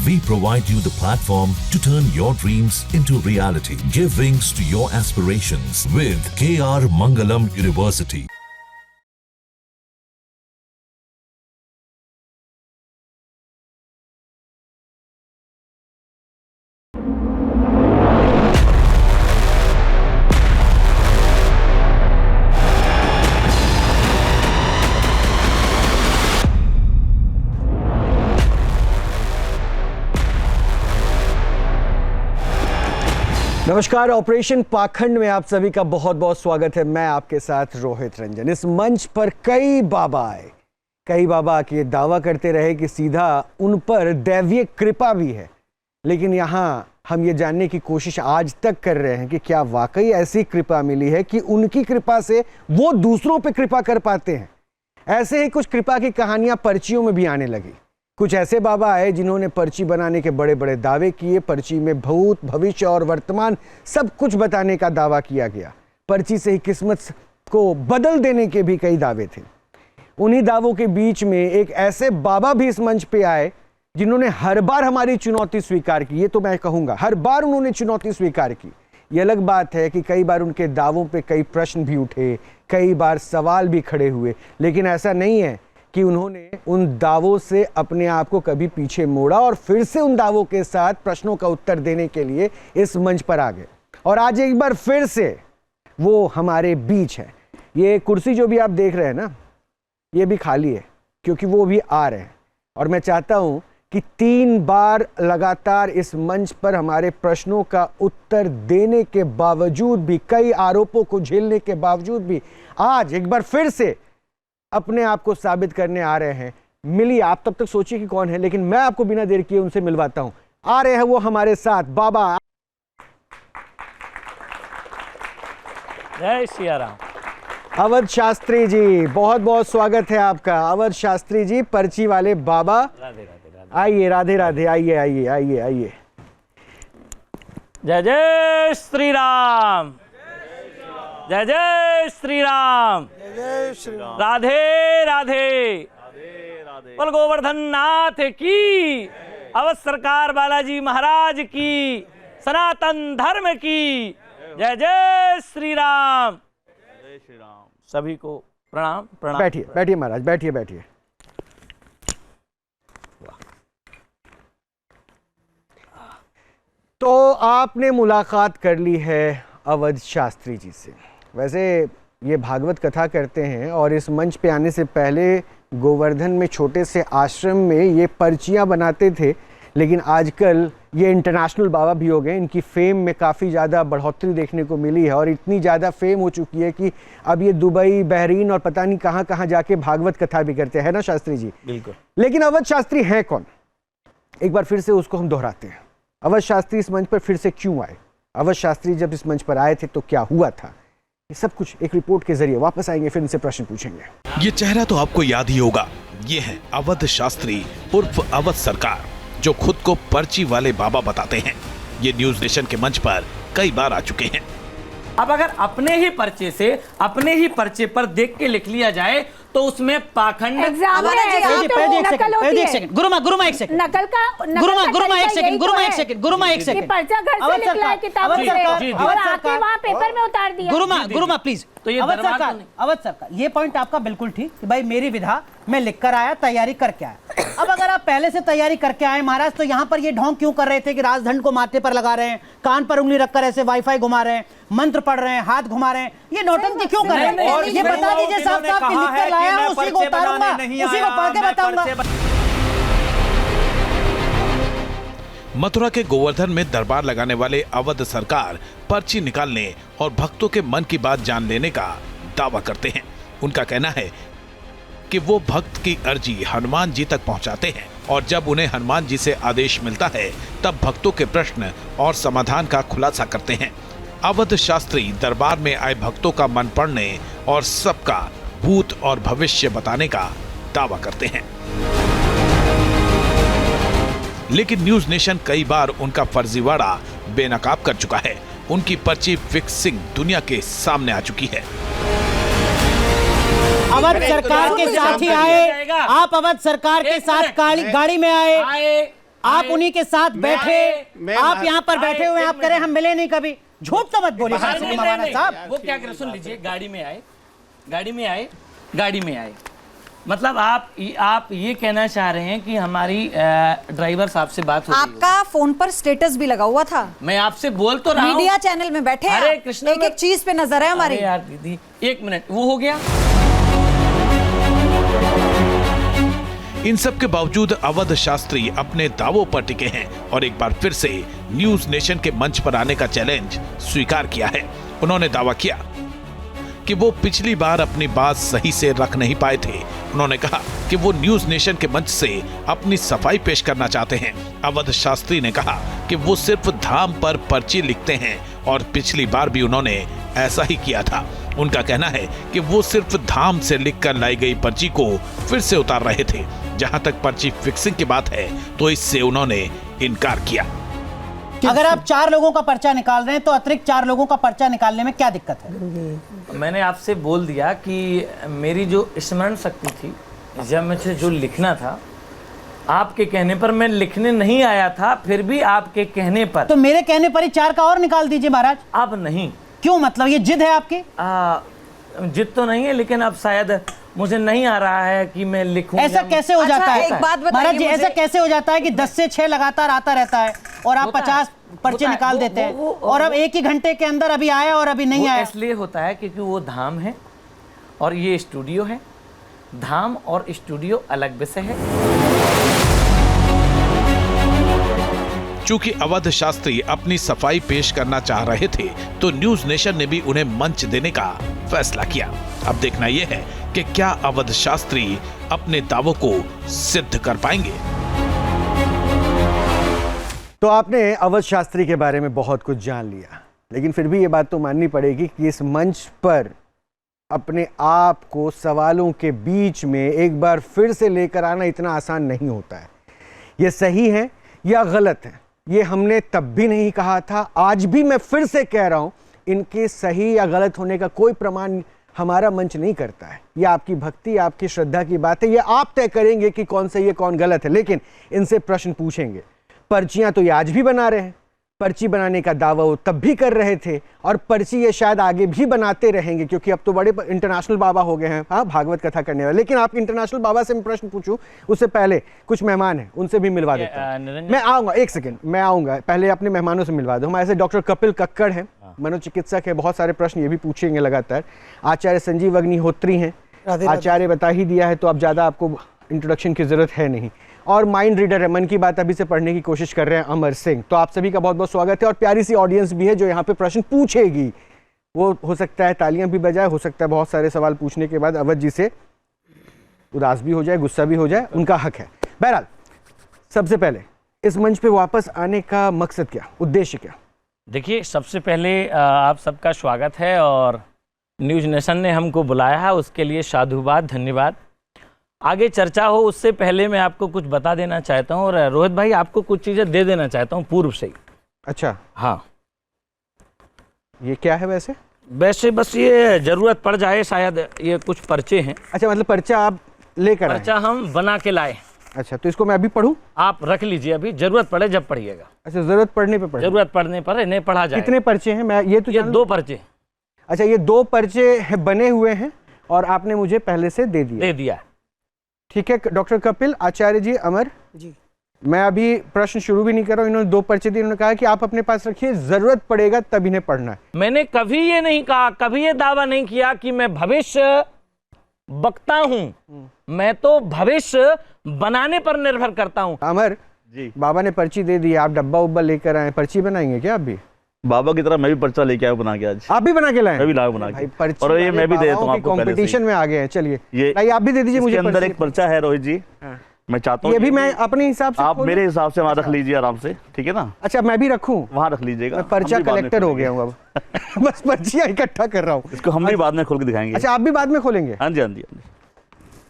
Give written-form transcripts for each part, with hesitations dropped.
We provide you the platform to turn your dreams into reality. Give wings to your aspirations with KR Mangalam University. नमस्कार, operation पाखंड में आप सभी का बहुत बहुत स्वागत है। मैं आपके साथ रोहित रंजन। इस मंच पर कई बाबा आए, कई बाबा आके दावा करते रहे कि सीधा उन पर दैवीय कृपा भी है, लेकिन यहाँ हम ये जानने की कोशिश आज तक कर रहे हैं कि क्या वाकई ऐसी कृपा मिली है कि उनकी कृपा से वो दूसरों पर कृपा कर पाते हैं। ऐसे ही कुछ कृपा की कहानियां पर्चियों में भी आने लगी। कुछ ऐसे बाबा आए जिन्होंने पर्ची बनाने के बड़े बड़े दावे किए। पर्ची में भूत, भविष्य और वर्तमान सब कुछ बताने का दावा किया गया। पर्ची से ही किस्मत को बदल देने के भी कई दावे थे। उन्हीं दावों के बीच में एक ऐसे बाबा भी इस मंच पे आए जिन्होंने हर बार हमारी चुनौती स्वीकार की। ये तो मैं कहूँगा, हर बार उन्होंने चुनौती स्वीकार की। ये अलग बात है कि कई बार उनके दावों पे कई प्रश्न भी उठे, कई बार सवाल भी खड़े हुए, लेकिन ऐसा नहीं है कि उन्होंने उन दावों से अपने आप को कभी पीछे मोड़ा और फिर से उन दावों के साथ प्रश्नों का उत्तर देने के लिए इस मंच पर आ गए। और आज एक बार फिर से वो हमारे बीच है। ये कुर्सी जो भी आप देख रहे हैं ना, ये भी खाली है क्योंकि वो भी आ रहे हैं। और मैं चाहता हूं कि 3 बार लगातार इस मंच पर हमारे प्रश्नों का उत्तर देने के बावजूद भी, कई आरोपों को झेलने के बावजूद भी, आज एक बार फिर से अपने आप को साबित करने आ रहे हैं। मिलिए, आप तब तक सोचिए कि कौन है, लेकिन मैं आपको बिना देर किए उनसे मिलवाता हूं। आ रहे हैं वो हमारे साथ, बाबा। जय सिया राम। अवध शास्त्री जी, बहुत बहुत स्वागत है आपका। अवध शास्त्री जी, पर्ची वाले बाबा। राधे राधे राधे। आइए, राधे राधे, आइए आइए आइए आइए। जय जय श्री राम। जय जय श्री राम। जय श्री राम। राधे राधे। बोल गोवर्धन नाथ की, अवध सरकार बालाजी महाराज की, सनातन धर्म की। जय जय श्री राम। जय श्री राम। सभी को प्रणाम प्रणाम। बैठिए बैठिए महाराज, बैठिए बैठिए। तो आपने मुलाकात कर ली है अवध शास्त्री जी से। वैसे ये भागवत कथा करते हैं और इस मंच पे आने से पहले गोवर्धन में छोटे से आश्रम में ये पर्चियाँ बनाते थे, लेकिन आजकल ये इंटरनेशनल बाबा भी हो गए। इनकी फेम में काफ़ी ज़्यादा बढ़ोतरी देखने को मिली है और इतनी ज़्यादा फेम हो चुकी है कि अब ये दुबई, बहरीन और पता नहीं कहाँ कहाँ जाके भागवत कथा भी करते हैं ना शास्त्री जी। बिल्कुल। लेकिन अवध शास्त्री हैं कौन, एक बार फिर से उसको हम दोहराते हैं। अवध शास्त्री इस मंच पर फिर से क्यों आए? अवध शास्त्री जब इस मंच पर आए थे तो क्या हुआ था? ये सब कुछ एक रिपोर्ट के जरिए वापस आएंगे, फिर इनसे प्रश्न पूछेंगे। ये चेहरा तो आपको याद ही होगा। ये है अवध शास्त्री उर्फ अवध सरकार, जो खुद को पर्ची वाले बाबा बताते हैं। ये न्यूज नेशन के मंच पर कई बार आ चुके हैं। अब अगर अपने ही पर्चे से अपने ही पर्चे पर देख के लिख लिया जाए तो उसमें पाखंड। गुरुमा एक सेकंड। नकल का गुरुमा एक सेकंड। पर्चा घर से निकला है किताबों से और आके वहाँ पेपर में उतार दिया। गुरुमा प्लीज। तो ये अवध सरकार, ये पॉइंट आपका बिल्कुल ठीक कि भाई मेरी विधा मैं लिख कर आया, तैयारी करके आया। अब अगर आप पहले से तैयारी करके आए महाराज, तो यहाँ पर ये ढोंग क्यों कर रहे थे कि राजदंड को माथे पर लगा रहे हैं, कान पर उंगली रखकर ऐसे वाईफाई घुमा रहे हैं, मंत्र पढ़ रहे हैं, हाथ घुमा रहे हैं, ये नौटंकी क्यों कर रहे हैं? ये बता दीजिए साहब कि लिख कर लाया हूं, उसी को उतारूंगा, उसी को पढ़ के बताऊंगा। मथुरा के गोवर्धन में दरबार लगाने वाले अवध सरकार पर्ची निकालने और भक्तों के मन की बात जान लेने का दावा करते हैं। उनका कहना है कि वो भक्त की अर्जी हनुमान जी तक पहुंचाते हैं और जब उन्हें हनुमान जी से आदेश मिलता है तब भक्तों के प्रश्न और समाधान का खुलासा करते हैं। अवध शास्त्री दरबार में आए भक्तों का मन पढ़ने और सबका भूत और भविष्य बताने का दावा करते हैं। लेकिन न्यूज नेशन कई बार उनका फर्जीवाड़ा बेनकाब कर चुका है। उनकी पर्ची फिक्सिंग दुनिया के सामने आ चुकी है। अवध सरकार के साथ ही आए आप, अवध सरकार के साथ गाड़ी में आए आप उन्हीं के साथ बैठे, आप यहाँ पर बैठे हुए, आप करें हम मिले नहीं कभी, झूठ तो मत बोलिए साहब। वो क्या करे, सुन लीजिए, गाड़ी में आए, मतलब आप ये कहना चाह रहे हैं कि हमारी ड्राइवर साहब से बात हो रही है। आपका फोन पर स्टेटस भी लगा हुआ था। मैं आपसे बोल तो रहा हूं, मीडिया चैनल में बैठे हैं, एक एक चीज पे नजर है हमारी। यार दीदी एक मिनट, वो हो गया। इन सब के बावजूद अवध शास्त्री अपने दावों पर टिके हैं और एक बार फिर से न्यूज नेशन के मंच पर आने का चैलेंज स्वीकार किया है। उन्होंने दावा किया कि वो पिछली बार अपनी बात सही से रख नहीं पाए थे। उन्होंने कहा कि वो न्यूज नेशन के मंच से अपनी सफाई पेश करना चाहते हैं। अवध शास्त्री ने कहा कि वो सिर्फ धाम पर पर्ची लिखते हैं और पिछली बार भी उन्होंने ऐसा ही किया था। उनका कहना है कि वो सिर्फ धाम से लिखकर लाई गई पर्ची को फिर से उतार रहे थे। जहां तक पर्ची फिक्सिंग की बात है तो इससे उन्होंने इनकार किया। अगर आप 4 लोगों का पर्चा निकाल रहे हैं तो अतिरिक्त 4 लोगों का पर्चा निकालने में क्या दिक्कत है? मैंने आपसे बोल दिया कि मेरी जो स्मरण शक्ति थी, जब मुझे जो लिखना था, आपके कहने पर मैं लिखने नहीं आया था, फिर भी आपके कहने पर, तो मेरे कहने पर ही 4 का और निकाल दीजिए महाराज। अब नहीं। क्यों, मतलब ये जिद है आपकी? जिद तो नहीं है, लेकिन अब शायद मुझे नहीं आ रहा है कि मैं लिखूं। ऐसा कैसे हो जाता है? एक बात बताइए महाराज जी, मुझे। ऐसा कैसे हो जाता है कि 10 से 6 लगातार आता रहता है और आप 50 पर्चे निकाल देते हैं, और अब एक ही घंटे के अंदर अभी आया और अभी नहीं आया? इसलिए होता है क्योंकि वो धाम है और ये स्टूडियो है। धाम और स्टूडियो अलग विषय है। चूंकि अवध शास्त्री अपनी सफाई पेश करना चाह रहे थे तो न्यूज नेशन ने भी उन्हें मंच देने का फैसला किया। अब देखना यह है कि क्या अवध शास्त्री अपने दावों को सिद्ध कर पाएंगे। तो आपने अवध शास्त्री के बारे में बहुत कुछ जान लिया, लेकिन फिर भी ये बात तो माननी पड़ेगी कि इस मंच पर अपने आप को सवालों के बीच में एक बार फिर से लेकर आना इतना आसान नहीं होता है। ये सही है या गलत है, ये हमने तब भी नहीं कहा था, आज भी मैं फिर से कह रहा हूं, इनके सही या गलत होने का कोई प्रमाण हमारा मंच नहीं करता है। ये आपकी भक्ति, आपकी श्रद्धा की बात है, ये आप तय करेंगे कि कौन सही है कौन गलत है। लेकिन इनसे प्रश्न पूछेंगे। पर्चियां तो ये आज भी बना रहे हैं, पर्ची बनाने का दावा वो तब भी कर रहे थे, और पर्ची ये शायद आगे भी बनाते रहेंगे, क्योंकि अब तो बड़े इंटरनेशनल बाबा हो गए हैं, हाँ, भागवत कथा करने वाले। लेकिन आप इंटरनेशनल बाबा से मैं प्रश्न पूछूं उससे पहले कुछ मेहमान हैं, उनसे भी मिलवा देता हूं। मैं आऊंगा, एक सेकेंड, मैं आऊंगा, पहले अपने मेहमानों से मिलवा दो। हमारे ऐसे डॉक्टर कपिल कक्कड़ हैं, मनोचिकित्सक है, बहुत सारे प्रश्न ये भी पूछेंगे लगातार। आचार्य संजीव अग्निहोत्री हैं, आचार्य बता ही दिया है तो अब ज़्यादा आपको इंट्रोडक्शन की जरूरत है नहीं। और माइंड रीडर है, मन की बात अभी से पढ़ने की कोशिश कर रहे हैं, अमर सिंह। तो आप सभी का बहुत बहुत स्वागत है। और प्यारी सी ऑडियंस भी है जो यहाँ पे प्रश्न पूछेगी। वो हो सकता है तालियां भी बजाए, हो सकता है बहुत सारे सवाल पूछने के बाद अवध जी से उदास भी हो जाए, गुस्सा भी हो जाए, उनका हक है। बहरहाल, सबसे पहले इस मंच पे वापस आने का मकसद क्या, उद्देश्य क्या? देखिए, सबसे पहले आप सबका स्वागत है और न्यूज नेशन ने हमको बुलाया है, उसके लिए साधुवाद, धन्यवाद। आगे चर्चा हो उससे पहले मैं आपको कुछ बता देना चाहता हूँ, और रोहित भाई आपको कुछ चीज़ें दे देना चाहता हूँ पूर्व से ही। अच्छा, हाँ, ये क्या है वैसे? वैसे बस ये जरूरत पड़ जाए शायद, ये कुछ पर्चे हैं। अच्छा, मतलब पर्चा आप लेकर आए? पर्चा हम बना के लाए। अच्छा, तो इसको मैं अभी पढ़ूं? आप रख लीजिए, अभी जरूरत पड़े जब पढ़िएगा। अच्छा, जरूरत पड़ने पे पढ़े? जरूरत पड़ने पर इन्हें पढ़ा जाए। कितने पर्चे हैं? मैं ये तो ये 2 पर्चे। अच्छा, ये 2 पर्चे बने हुए हैं और आपने मुझे पहले से दे दिया। ठीक है डॉक्टर कपिल, आचार्य जी, अमर जी, मैं अभी प्रश्न शुरू भी नहीं कर रहा हूं। इन्होंने 2 पर्चे दिए, उन्होंने कहा कि आप अपने पास रखिए, जरूरत पड़ेगा तब इन्हें पढ़ना है। मैंने कभी ये नहीं कहा, कभी ये दावा नहीं किया कि मैं भविष्य वक्ता हूं। मैं तो भविष्य बनाने पर निर्भर करता हूं। अमर जी, बाबा ने पर्ची दे दी, आप डब्बा उब्बा लेकर आए, पर्ची बनाएंगे क्या आप भी? बाबा की तरह मैं भी पर्चा लेके आया बना के आज। आप भी बना के लाए? मैं भी लाया बना के। पर्ची, और ये मैं भी दे देता हूं आपको, कंपटीशन में आ गए हैं। चलिए, ये आप भी दे दीजिए मुझे। अंदर एक पर्चा है रोहित जी, मैं चाहता हूँ ये भी मैं अपने हिसाब से, आप मेरे हिसाब से वहाँ रख लीजिए आराम से, ठीक है ना? अच्छा, मैं भी रखूं? वहाँ रख लीजिएगा। मैं पर्चा कलेक्टर हो गया हूँ अब। बस पर्चियां इकट्ठा कर रहा हूँ। इसको हम भी बाद में खोल के दिखाएंगे। अच्छा, आप भी बाद में खोलेंगे? हाँ जी, हाँ जी।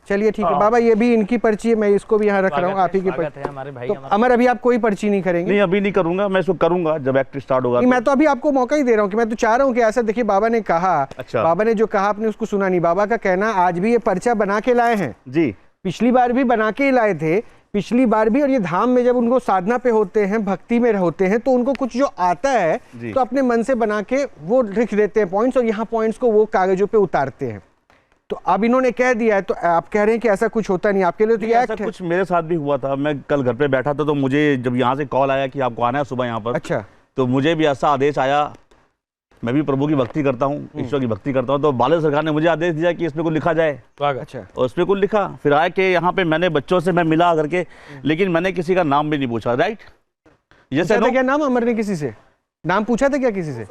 चलिए ठीक है बाबा, ये भी इनकी पर्ची है, मैं इसको भी यहाँ रख रहा हूँ, आप ही की पर्ची है हमारे भाई। तो अमर, अभी आप कोई पर्ची नहीं करेंगे? नहीं, अभी नहीं करूंगा, मैं इसको करूंगा जब एक्ट स्टार्ट होगा। मैं तो अभी आपको मौका ही दे रहा हूँ कि मैं तो चाह रहा हूँ कि ऐसा देखिए, बाबा ने कहा, अच्छा, बाबा ने जो कहा आपने उसको सुना नहीं। बाबा का कहना आज भी ये पर्चा बना के लाए हैं जी, पिछली बार भी बना के ही लाए थे, पिछली बार भी, और ये धाम में जब उनको साधना पे होते हैं, भक्ति में होते हैं, तो उनको कुछ जो आता है तो अपने मन से बना के वो लिख देते हैं पॉइंट्स, और यहाँ पॉइंट्स को वो कागजों पे उतारते हैं। तो अब इन्होंने कह दिया है, तो आप कह रहे हैं कि ऐसा कुछ होता नहीं आपके लिए, तो ये ऐसा कुछ मेरे साथ भी हुआ था। मैं कल घर पे बैठा था, तो मुझे जब यहाँ से कॉल आया कि आपको आना है सुबह यहाँ पर, अच्छा, तो मुझे भी ऐसा आदेश आया। मैं भी प्रभु की भक्ति करता हूँ, ईश्वर की भक्ति करता हूँ, तो बाला सरकार ने मुझे आदेश दिया कि इसमें कुछ लिखा जाए। अच्छा, और उसमें कुछ लिखा, फिर आए कि यहाँ पे मैंने बच्चों से मैं मिला करके, लेकिन मैंने किसी का नाम भी नहीं पूछा। राइट, ये क्या नाम अमर ने किसी से नाम पूछा था क्या किसी से?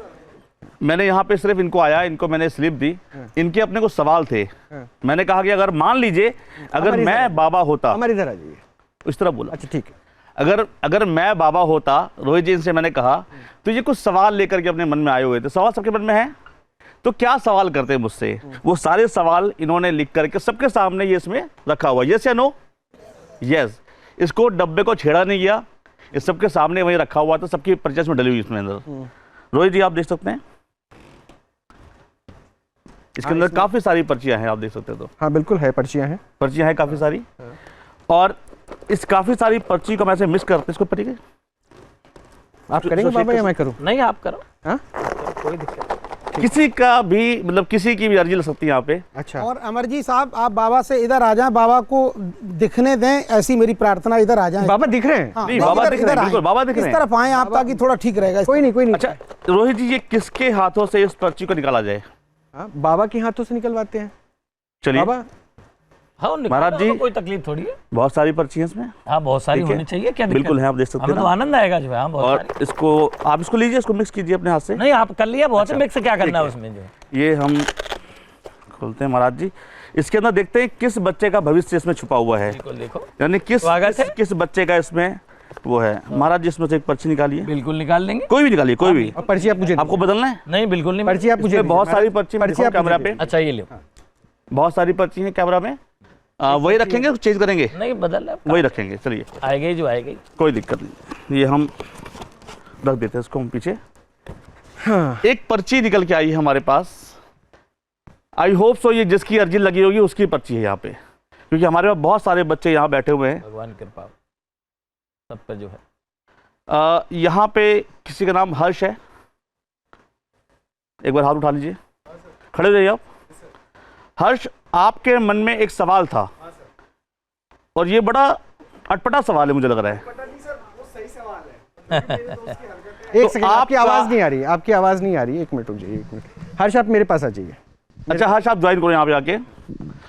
मैंने यहाँ पे सिर्फ इनको आया, इनको मैंने स्लिप दी, इनके अपने कुछ सवाल थे। मैंने कहा कि अगर मान लीजिए अगर मैं बाबा होता, हमारी इधर आ जाइए, इस तरह बोला। अच्छा ठीक है, अगर मैं बाबा होता, रोहित जी से मैंने कहा, तो ये कुछ सवाल लेकर के अपने मन में आए हुए थे। सवाल सबके मन में है, तो क्या सवाल करते हैं मुझसे, वो सारे सवाल इन्होंने लिख करके सबके सामने ये इसमें रखा हुआ। यस या नो? यस। इसको डब्बे को छेड़ा नहीं गया, ये सबके सामने वही रखा हुआ था, सबकी पर्चेस में डली हुई इसमें अंदर। रोहित जी आप देख सकते हैं, इसके अंदर काफी सारी पर्चियां हैं, आप देख सकते हैं। तो हाँ बिल्कुल है, पर्चियां हैं काफी सारी। और इस काफी सारी पर्ची को मैं से मिस करते, इसको पढ़िए। आप करेंगे बाबा या मैं करूं? नहीं आप करो। हाँ कोई दिक्कत, किसी का भी मतलब किसी की भी अर्जी लग सकती है यहाँ पे। अच्छा, और अमर जी साहब आप बाबा से इधर आ जाएं, बाबा को दिखने दें, ऐसी मेरी प्रार्थना। इधर आ जाएं। बाबा दिख रहे हैं? नहीं, बाबा दिख रहे हैं, बिल्कुल बाबा दिख रहे हैं। इस तरफ आएं आप, ताकि थोड़ा ठीक रहेगा। कोई नहीं। अच्छा रोहित जी, ये किसके हाथों से इस पर्ची को निकाला जाए? बाबा के हाथों से निकलवाते हैं। चलिए बाबा, हाँ महाराज जी, कोई तकलीफ थोड़ी है। बहुत सारी पर्ची हैं इसमें। हाँ बहुत सारी होनी चाहिए, क्या बिल्कुल है, आप देख सकते हैं। तो आनंद आएगा जो है। हाँ, और इसको आप इसको लीजिए, इसको मिक्स कीजिए अपने हाथ से। नहीं आप कर लिया बहुत। मिक्स क्या करना है उसमें? जो ये हम खोलते हैं महाराज जी, इसके अंदर देखते हैं किस बच्चे का भविष्य इसमें छुपा हुआ है। देखो यानी किस बच्चे का इसमें वो है। महाराज जी इसमें से एक पर्ची निकालिए। बिल्कुल निकाल लेंगे, कोई भी निकालिए, कोई भी। पर्ची आप मुझे, आपको बदलना है? नहीं बिल्कुल नहीं, पर्ची आप मुझे। बहुत सारी पर्ची कैमरा पे। अच्छा ये लो, बहुत सारी पर्ची है कैमरा में। वही रखेंगे, चेंज करेंगे? नहीं बदल, वही रखेंगे। चलिए आएगी जो आएगी, कोई दिक्कत नहीं। ये हम रख देते हैं इसको हम पीछे। हाँ। एक पर्ची निकल के आई है हमारे पास। आई होप सो ये जिसकी अर्जी लगी होगी उसकी पर्ची है यहाँ पे, क्योंकि हमारे पास बहुत सारे बच्चे यहाँ बैठे हुए हैं। भगवान कृपा सब पे जो है। यहाँ पे किसी का नाम हर्ष है, एक बार हाथ उठा लीजिए, खड़े रहिए आप। हर्ष, आपके मन में एक सवाल था, और ये बड़ा अटपटा सवाल है मुझे लग रहा है। एक सेकंड, आपकी आवाज नहीं आ रही, आपकी आवाज नहीं आ रही। एक मिनट रुक जाइए, एक मिनट। हर्ष आप मेरे पास आ जाइए। अच्छा हर्ष, आप ज्वाइन करो यहाँ पे आके।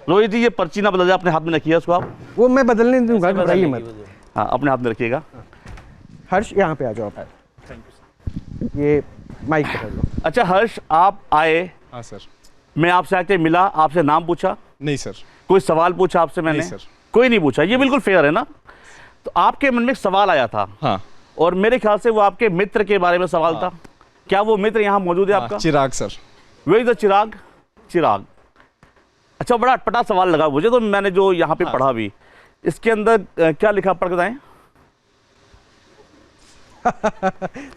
रोहित जी ये पर्ची ना बदल जाए, अपने हाथ में रखिए उसको आप। वो मैं बदलने दूंगा, घबराइए मत। हाँ अपने हाथ में रखिएगा। हर्ष यहाँ पे आ जाओ आप, ये माइक पकड़ लो। अच्छा हर्ष, आप आए। हाँ सर। मैं आपसे आके मिला, आपसे नाम पूछा? नहीं सर। कोई सवाल पूछा आपसे मैंने? नहीं सर। कोई नहीं पूछा, ये बिल्कुल फेयर है ना। तो आपके मन में एक सवाल आया था। हाँ। और मेरे ख्याल से वो आपके मित्र के बारे में सवाल था। क्या वो मित्र यहाँ मौजूद है आपका? चिराग सर। वे द चिराग। चिराग, अच्छा बड़ा अटपटा सवाल लगा मुझे, तो मैंने जो यहाँ पे पढ़ा भी, इसके अंदर क्या लिखा पढ़ के बताएं?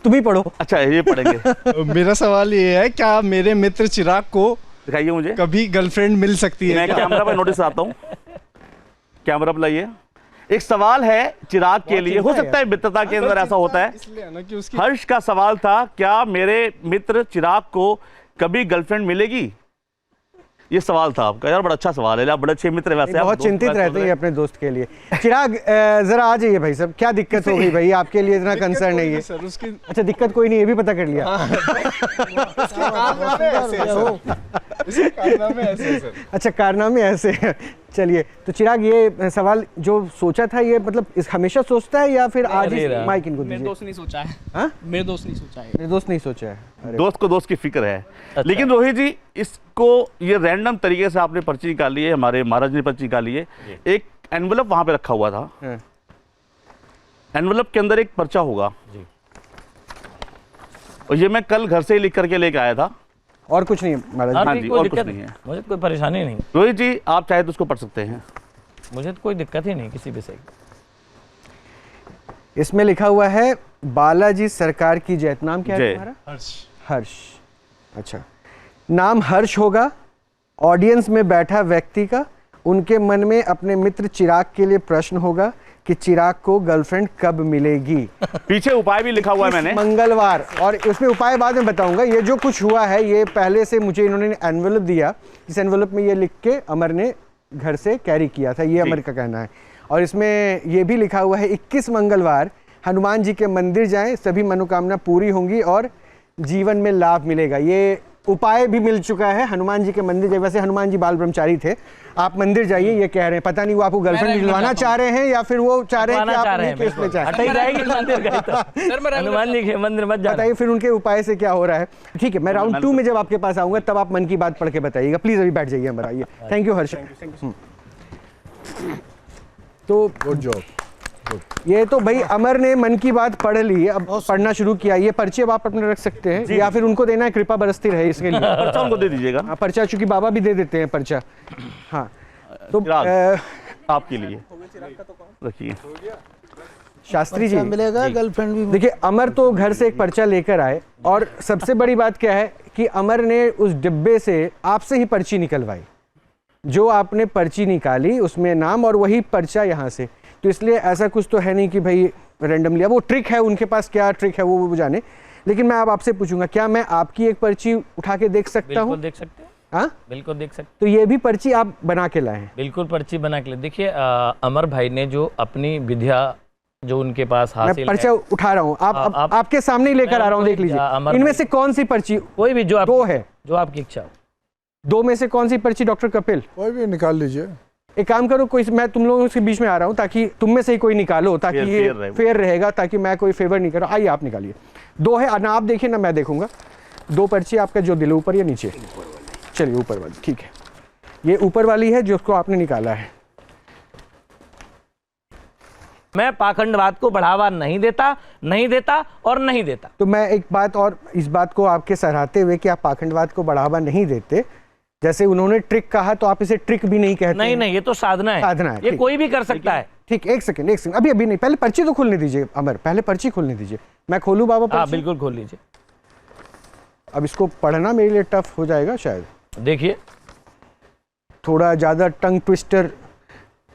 तुम ही पढ़ो। अच्छा ये पढ़ेंगे। मेरा सवाल ये है, क्या मेरे मित्र चिराग को दिखाइए मुझे, कभी गर्लफ्रेंड मिल सकती है? मैं कैमरा पे नोटिस आता हूँ, कैमरा पे लाइए। एक सवाल है चिराग के लिए, हो सकता है मित्रता के अंदर ऐसा होता है। हर्ष का सवाल था, क्या मेरे मित्र चिराग को कभी गर्लफ्रेंड मिलेगी? ये सवाल था आपका। यार बड़ा अच्छा सवाल है, आप बड़े अच्छे मित्र वैसे। बहुत चिंतित रहते हैं अपने दोस्त के लिए। चिराग जरा आ जाइए भाई साहब, क्या दिक्कत हो गई भाई? आपके लिए इतना कंसर्न नहीं है सर उसकी। अच्छा दिक्कत कोई नहीं, ये भी पता कर लिया। अच्छा कारनामे ऐसे हैं। चलिए तो चिराग, ये सवाल जो सोचा था, ये मतलब इस हमेशा सोचता है या फिर आज ही माइक इनको दीजिए? मेरे दोस्त नहीं सोचा है। हाँ? मेरे दोस्त नहीं सोचा है। मेरे दोस्त नहीं सोचा है। दोस्त को दोस्त की फिक्र है। अच्छा। लेकिन रोहित जी, इसको ये रैंडम तरीके से आपने पर्ची निकाली है, हमारे महाराज ने पर्ची निकाली है। एक एनवलप वहां पे रखा हुआ था, एनवलप के अंदर एक पर्चा होगा जी। और ये मैं कल घर से ही लिख करके लेके आया था, और कुछ नहीं महाराज। हाँ जी, और कुछ नहीं है। मुझे कोई परेशानी नहीं। रोहित जी आप चाहे तो उसको पढ़ सकते हैं। मुझे तो कोई दिक्कत ही नहीं किसी विषय की। इसमें लिखा हुआ है बालाजी सरकार की जय। नाम क्या है तुम्हारा? हर्ष। हर्ष, अच्छा। नाम हर्ष होगा, ऑडियंस में बैठा व्यक्ति का, उनके मन में अपने मित्र चिराग के लिए प्रश्न होगा, कि चिराग को गर्लफ्रेंड कब मिलेगी। पीछे उपाय भी लिखा हुआ है मैंने, मंगलवार, और उसमें उपाय बाद में बताऊंगा। ये जो कुछ हुआ है ये पहले से मुझे इन्होंने एनवेलप दिया, इस एनवेलप में ये लिख के अमर ने घर से कैरी किया था, ये अमर का कहना है। और इसमें ये भी लिखा हुआ है 21 मंगलवार हनुमान जी के मंदिर जाएं, सभी मनोकामना पूरी होंगी और जीवन में लाभ मिलेगा। ये उपाय भी मिल चुका है, हनुमान जी के मंदिर जाइए। वैसे हनुमान जी बाल ब्रह्मचारी थे, आप मंदिर जाइए ये कह रहे हैं। पता नहीं वो आपको गर्लफ्रेंड दिलवाना चाह रहे हैं या फिर वो चाह रहे हैं कि आप उन्हीं केस में हनुमान जी के मंदिर मत जाना। बताइए फिर उनके उपाय से क्या हो रहा है। ठीक है, मैं राउंड 2 में जब आपके पास आऊंगा तब आप मन की बात पढ़ के बताइएगा। प्लीज अभी बैठ जाइए अमर, आइए। थैंक यू हर्ष। तो गुड जॉब। ये तो भाई अमर ने मन की बात पढ़ ली, अब पढ़ना शुरू किया। ये पर्ची अब आप अपने रख सकते हैं या फिर उनको देना है, कृपा बरसती रहे इसके लिए। पर्चा उनको दे दीजिएगा। हाँ, पर्चा चूंकि बाबा भी दे देते हैं पर्चा। हाँ तो आपके लिए रखिए शास्त्री जी मिलेगा, गर्लफ्रेंड भी। देखिए अमर तो घर से एक पर्चा लेकर आए और सबसे बड़ी बात क्या है कि अमर ने उस डिब्बे से आपसे ही पर्ची निकलवाई। जो आपने पर्ची निकाली उसमें नाम और वही पर्चा यहाँ से, तो इसलिए ऐसा कुछ तो है नहीं कि भाई रैंडम लिया। वो ट्रिक है, उनके पास क्या ट्रिक है वो जाने। लेकिन मैं अब आपसे पूछूंगा, क्या मैं आपकी एक पर्ची उठा के देख सकता हूँ? देख सकते हैं। हाँ बिल्कुल देख सकते। तो ये भी पर्ची आप बना के लाए हैं? बिल्कुल पर्ची बना के। देखिए अमर भाई ने जो अपनी विद्या जो उनके पास हासिल, मैं पर्चा उठा रहा हूँ, आप आपके सामने ही लेकर आ रहा हूँ, देख लीजिए। इनमें से कौन सी पर्ची? कोई भी, जो दो है, जो आपकी इच्छा हो। 2 में से कौन सी पर्ची डॉक्टर कपिल? कोई भी निकाल लीजिए। एक काम करो, कोई मैं तुम लोगों के बीच में आ रहा हूँ ताकि तुम में से ही कोई निकालो, ताकि ये फेयर रहेगा, ताकि मैं कोई फेवर नहीं कर रहा। आइए आप निकालिए। 2 है ना, आप देखिए ना मैं देखूंगा। 2 पर्ची आपका जो दिल ऊपर या नीचे? चलिए ऊपर वाली, ठीक है। ये ऊपर वाली है जो उसको आपने निकाला है। मैं पाखंडवाद को बढ़ावा नहीं देता, नहीं देता और नहीं देता। तो मैं एक बात और, इस बात को आपके सराहते हुए कि आप पाखंडवाद को बढ़ावा नहीं देते, जैसे उन्होंने ट्रिक कहा तो आप इसे ट्रिक भी नहीं कहते। नहीं नहीं, ये तो साधना है, साधना है। ये कोई भी कर सकता है। ठीक, एक सेकंड अभी नहीं, पहले पर्ची तो खोलने दीजिए अमर, पहले पर्ची खोलने दीजिए। मैं खोलूं बाबा पर्ची? हाँ बिल्कुल खोल लीजिए। अब इसको पढ़ना मेरे लिए टफ हो जाएगा शायद। देखिए थोड़ा ज्यादा टंग ट्विस्टर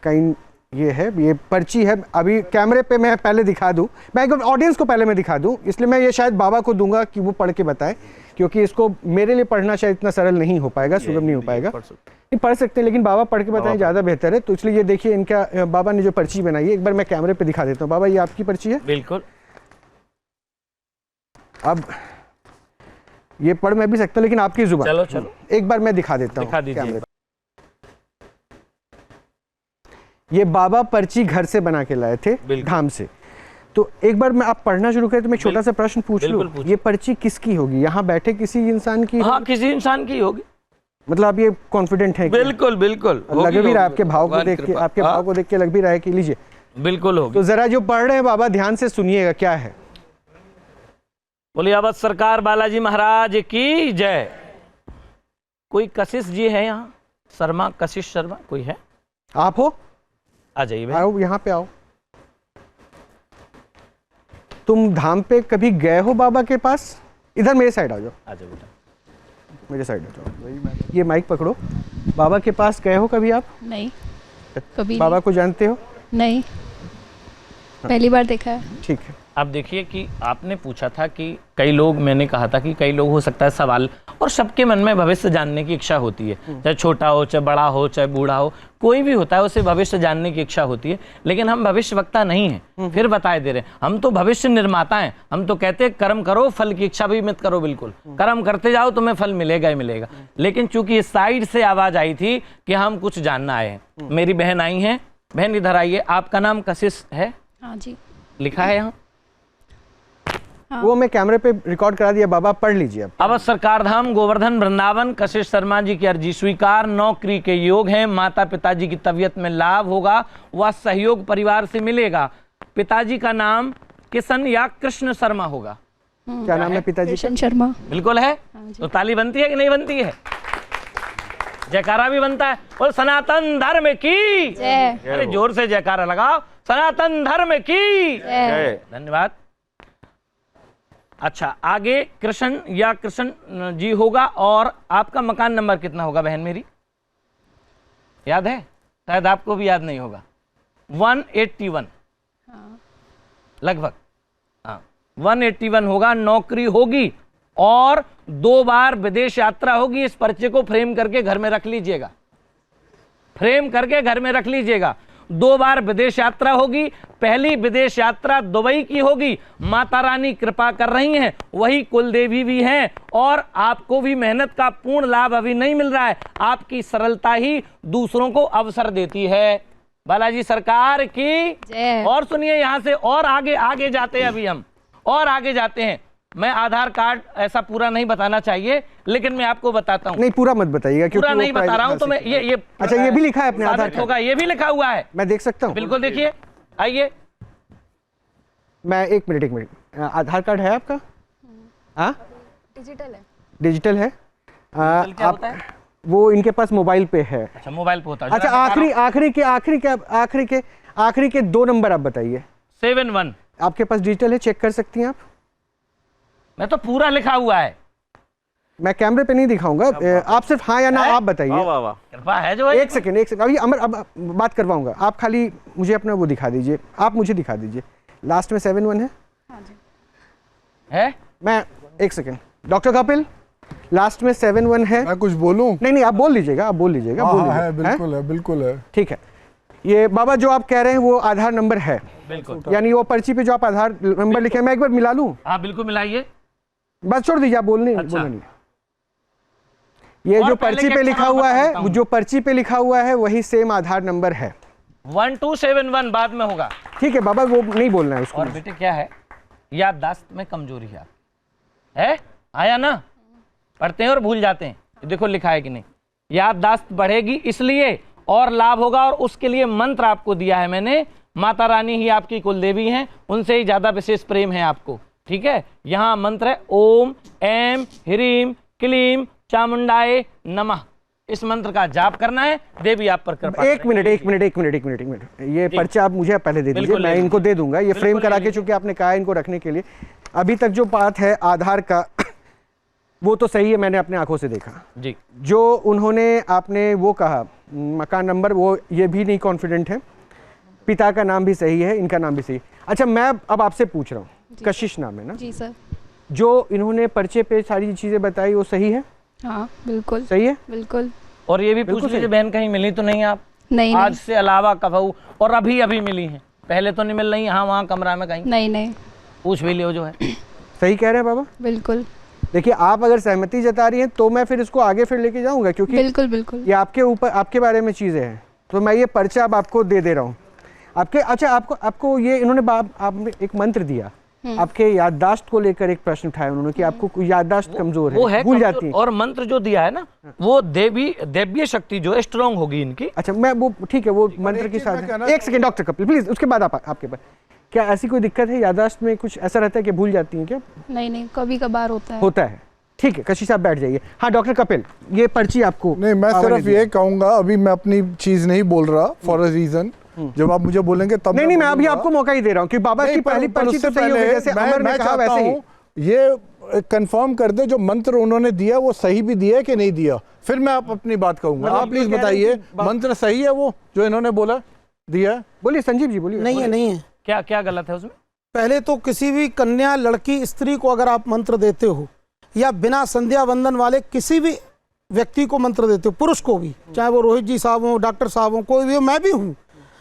काइंड ये है, ये पर्ची है। अभी कैमरे पे मैं पहले दिखा दूं, मैं ऑडियंस को पहले मैं दिखा दूं, इसलिए मैं ये शायद बाबा को दूंगा कि वो पढ़ के बताएं, क्योंकि इसको मेरे लिए पढ़ना शायद इतना सरल नहीं हो पाएगा, सुगम नहीं हो पाएगा। नहीं पढ़ सकते हैं लेकिन बाबा पढ़ के बताएं ज़्यादा बेहतर है। तो इसलिए ये देखिए इनका, बाबा ने जो पर्ची बनाई है, एक बार मैं कैमरे पे दिखा देता हूँ। बाबा ये आपकी पर्ची है? बिल्कुल। अब ये पढ़ मैं भी सकता हूँ लेकिन आपकी जुबान। चलो चलो एक बार मैं दिखा देता हूँ, दिखा दीजिए। ये बाबा पर्ची घर से बना के लाए थे धाम से। तो एक बार मैं आप पढ़ना शुरू करें तो मैं छोटा सा प्रश्न पूछ लूं, ये पर्ची किसकी होगी? यहाँ बैठे किसी इंसान की? हाँ किसी इंसान की होगी। मतलब आप ये कॉन्फिडेंट है? बिल्कुल बिल्कुल। लग भी रहा है आपके भाव को देख के, आपके भाव को देख के लग भी रहा है कि लीजिए। बिल्कुल होगी। तो जरा जो पढ़ रहे हैं बाबा ध्यान से सुनिएगा, क्या है? बोलिए अवध सरकार बालाजी महाराज की जय। कोई कशिश जी है यहाँ? शर्मा, कशिश शर्मा कोई है? आप हो? आ जाइए, आओ यहाँ पे आओ। तुम धाम पे कभी गए हो बाबा के पास? इधर मेरे साइड आ जाओ। आ जाओ बेटा, मेरे साइड आ जाओ। ये माइक पकड़ो। बाबा के पास गए हो कभी आप? नहीं, कभी बाबा को जानते हो? नहीं, पहली बार देखा है। ठीक है। आप देखिए कि आपने पूछा था कि कई लोग, मैंने कहा था कि कई लोग हो सकता है सवाल, और सबके मन में भविष्य जानने की इच्छा होती है, चाहे छोटा हो, चाहे बड़ा हो, चाहे बूढ़ा हो, कोई भी होता है, उसे भविष्य जानने की इच्छा होती है। लेकिन हम भविष्यवक्ता नहीं हैं, फिर बताए दे रहे हैं, हम तो भविष्य निर्माता हैं। हम तो कहते हैं कर्म करो, फल की इच्छा भी मत करो। बिल्कुल कर्म करते जाओ, तुम्हें फल मिलेगा ही मिलेगा। लेकिन चूंकि इस साइड से आवाज आई थी कि हम कुछ जानना आए हैं, मेरी बहन आई है। बहन इधर आइए। आपका नाम कशिश है? हाँ जी, लिखा है यहाँ। हाँ। वो मैं कैमरे पे रिकॉर्ड करा दिया, बाबा पढ़ लीजिए अब। अवध सरकार धाम गोवर्धन वृंदावन, कशिश शर्मा जी की अर्जी स्वीकार। नौकरी के योग हैं, माता पिताजी की तबीयत में लाभ होगा, वह सहयोग परिवार से मिलेगा। पिताजी का नाम किशन या कृष्ण शर्मा होगा। क्या नाम है पिताजी? किशन शर्मा। बिल्कुल है। तो ताली बनती है कि नहीं बनती है? जयकारा भी बनता है। और सनातन धर्म की जय। अरे जोर से जयकारा लगाओ, सनातन धर्म की जय। धन्यवाद। अच्छा, आगे कृष्ण या कृष्ण जी होगा। और आपका मकान नंबर कितना होगा बहन मेरी? याद है? शायद आपको भी याद नहीं होगा। 181। लगभग, हाँ 181 होगा, नौकरी होगी और 2 बार विदेश यात्रा होगी। इस पर्चे को फ्रेम करके घर में रख लीजिएगा, फ्रेम करके घर में रख लीजिएगा। 2 बार विदेश यात्रा होगी, पहली विदेश यात्रा दुबई की होगी। माता रानी कृपा कर रही हैं, वही कुल देवी भी हैं और आपको भी मेहनत का पूर्ण लाभ अभी नहीं मिल रहा है। आपकी सरलता ही दूसरों को अवसर देती है। बालाजी सरकार की जय। और सुनिए यहां से और आगे जाते हैं, अभी हम और आगे जाते हैं। मैं आधार कार्ड ऐसा पूरा नहीं बताना चाहिए, लेकिन मैं आपको बताता हूँ। नहीं पूरा मत बताइएगा, पूरा नहीं बता रहा हूँ तो मैं ये अच्छा ये भी लिखा है अपने आधार कार्ड होगा, ये भी लिखा हुआ है, मैं देख सकता हूँ? बिल्कुल देखिए, आइए। मैं एक मिनट आधार कार्ड है आपका? हाँ डिजिटल है। डिजिटल है। क्या होता है? वो इनके पास मोबाइल पे है। अच्छा मोबाइल पे होता है। अच्छा आखिरी के 2 नंबर आप बताइए। 71 आपके पास डिजिटल है, चेक कर सकती हैं आप? मैं तो पूरा लिखा हुआ है। मैं कैमरे पे नहीं दिखाऊंगा, आप सिर्फ हाँ या ना आप बताइए। कृपा है जो है। एक सेकंड अभी अमर अब बात करवाऊंगा। आप खाली मुझे अपना वो दिखा दीजिए, आप मुझे दिखा दीजिए। लास्ट में 71 है? हाँ जी। है? मैं एक सेकंड, डॉक्टर कपिल लास्ट में 71 है। मैं कुछ बोलूं? नहीं आप बोल लीजिएगा, है, बिल्कुल है, बिल्कुल है। ठीक है। ये बाबा जो आप कह रहे हैं वो आधार नंबर है? बिल्कुल। यानी वो पर्ची पे जो आप आधार नंबर लिखे, मैं एक बार मिला लूं? हाँ बिल्कुल मिलाइए। बस छोड़ दीजिए, आप बोलना नहीं। ये जो पर्ची पे लिखा हुआ है, जो पर्ची पे लिखा हुआ है वही सेम आधार नंबर है। 1271 बाद में होगा। ठीक है बाबा, वो नहीं बोलना है उसको। और बेटे क्या है, याददाश्त में कमजोरी है आया ना, पढ़ते हैं और भूल जाते हैं। देखो लिखा है कि नहीं। याददाश्त बढ़ेगी इसलिए और लाभ होगा, और उसके लिए मंत्र आपको दिया है मैंने। माता रानी ही आपकी कुल देवी हैं, उनसे ही ज्यादा विशेष प्रेम है आपको। ठीक है, यहाँ मंत्र है ओम ऐम ह्रीम क्लीम चामुंडाए नमः। इस मंत्र का जाप करना है, देवी आप पर कृपा। एक मिनट ये पर्चा आप मुझे पहले दे दीजिए, मैं इनको दे दूंगा। ये फ्रेम करा के, चूंकि आपने कहा इनको रखने के लिए। अभी तक जो बात है आधार का वो तो सही है, मैंने अपने आंखों से देखा जी। जो उन्होंने आपने वो कहा मकान नंबर, वो ये भी नहीं कॉन्फिडेंट है। पिता का नाम भी सही है, इनका नाम भी सही है। अच्छा मैं अब आपसे पूछ रहा हूँ, कशिश नाम है ना? जी सर। जो इन्होंने पर्चे पे सारी चीजें बताई वो सही है? हाँ बिल्कुल सही है, बिल्कुल। और ये भी पूछ लीजिए बहन कहीं मिली तो नहीं आप? नहीं आज से अलावा कबहू, और अभी मिली हैं, पहले तो नहीं मिल रही। हाँ वहाँ कमरा में कहीं? नहीं पूछ भी लियो जो है। सही कह रहे हैं बाबा? बिल्कुल। देखिए आप अगर सहमति जता रही हैं तो मैं फिर इसको आगे फिर लेके जाऊंगा, क्योंकि बिल्कुल ये आपके ऊपर, आपके बारे में चीजें हैं। तो मैं ये पर्चा अब आपको दे रहा हूँ आपके। अच्छा आपको ये इन्होंने आपने एक मंत्र दिया, आपके याददाश्त को लेकर एक प्रश्न उठाया उन्होंने कि आपको याददाश्त कमजोर है, वो है भूल जाती है। और मंत्र जो दिया है ना, वो देवीय शक्ति जो है स्ट्रॉन्ग होगी इनकी। अच्छा मैं वो ठीक है, वो मंत्र के साथ। एक सेकंड डॉक्टर कपिल प्लीज, उसके बाद आपके पास क्या ऐसी कोई दिक्कत है? याददाश्त में कुछ ऐसा रहता है कि भूल जाती हैं क्या? नहीं कभी कभार होता है। ठीक है कशिश आप बैठ जाइए। हाँ डॉक्टर कपिल, ये पर्ची आपको। नहीं मैं सिर्फ ये कहूंगा, अभी मैं अपनी चीज नहीं बोल रहा फॉर अ रीजन। जब आप मुझे बोलेंगे तब नहीं मैं अभी आपको मौका ही दे रहा हूँ कि बाबा की पहली पर्ची तो सही होगी, जैसे अमर ने कहा वैसे ही। ये कंफर्म कर दे जो मंत्र उन्होंने दिया वो सही भी दिया कि नहीं दिया, फिर मैं अपनी बात कहूंगा। आप प्लीज बताइए मंत्र सही है वो जो इन्होंने बोला दिया? बोलिए संजीव जी बोलिए। नहीं है। क्या गलत है उसमें? पहले तो किसी भी कन्या लड़की स्त्री को अगर आप मंत्र देते हो या बिना संध्या वंदन वाले किसी भी व्यक्ति को मंत्र देते हो, पुरुष को भी, चाहे वो रोहित जी साहब हो, डॉक्टर साहब हो, कोई भी हो, मैं भी हूँ,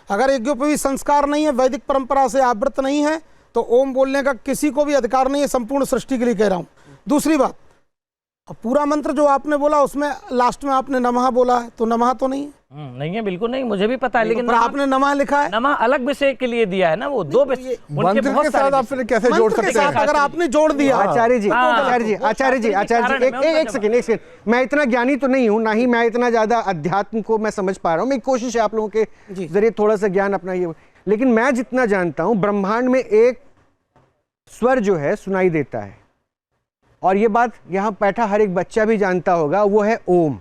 अगर यज्ञोपवीत संस्कार नहीं है, वैदिक परंपरा से आवृत नहीं है, तो ओम बोलने का किसी को भी अधिकार नहीं है। संपूर्ण सृष्टि के लिए कह रहा हूँ। दूसरी बात, पूरा मंत्र जो आपने बोला उसमें लास्ट में आपने नमः बोला है, तो नमः तो नहीं है? नहीं है, बिल्कुल नहीं, मुझे भी पता है, लेकिन आपने नमः लिखा है। नमः अलग विषय के लिए दिया है ना, वो दो विषय मंत्र के साथ आप फिर कैसे जोड़ सकते हैं? अगर आपने जोड़ दिया। आचार्य जी एक सेकंड, मैं इतना ज्ञानी तो नहीं हूँ, ना ही मैं इतना ज्यादा अध्यात्म को मैं समझ पा रहा हूँ। मेरी कोशिश है आप लोगों के जरिए थोड़ा सा ज्ञान अपना ये, लेकिन मैं जितना जानता हूँ ब्रह्मांड में एक स्वर जो है सुनाई देता है, और ये बात यहाँ बैठा हर एक बच्चा भी जानता होगा, वो है ओम।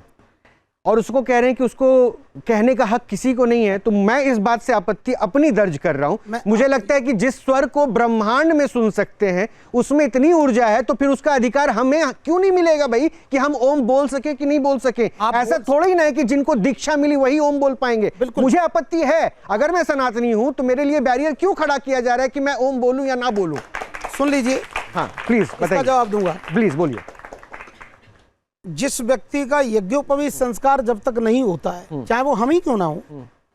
और उसको कह रहे हैं कि उसको कहने का हक किसी को नहीं है, तो मैं इस बात से आपत्ति अपनी दर्ज कर रहा हूं। मुझे लगता है कि जिस स्वर को ब्रह्मांड में सुन सकते हैं उसमें इतनी ऊर्जा है, तो फिर उसका अधिकार हमें क्यों नहीं मिलेगा भाई कि हम ओम बोल सके कि नहीं बोल सके। ऐसा थोड़ा ही ना है कि जिनको दीक्षा मिली वही ओम बोल पाएंगे। मुझे आपत्ति है, अगर मैं सनातनी हूं तो मेरे लिए बैरियर क्यों खड़ा किया जा रहा है कि मैं ओम बोलूं या ना बोलूं। सुन लीजिए, हाँ प्लीज इसका जवाब दूंगा, प्लीज बोलिए। जिस व्यक्ति का यज्ञोपवीत संस्कार जब तक नहीं होता है, चाहे वो हम ही क्यों ना हो,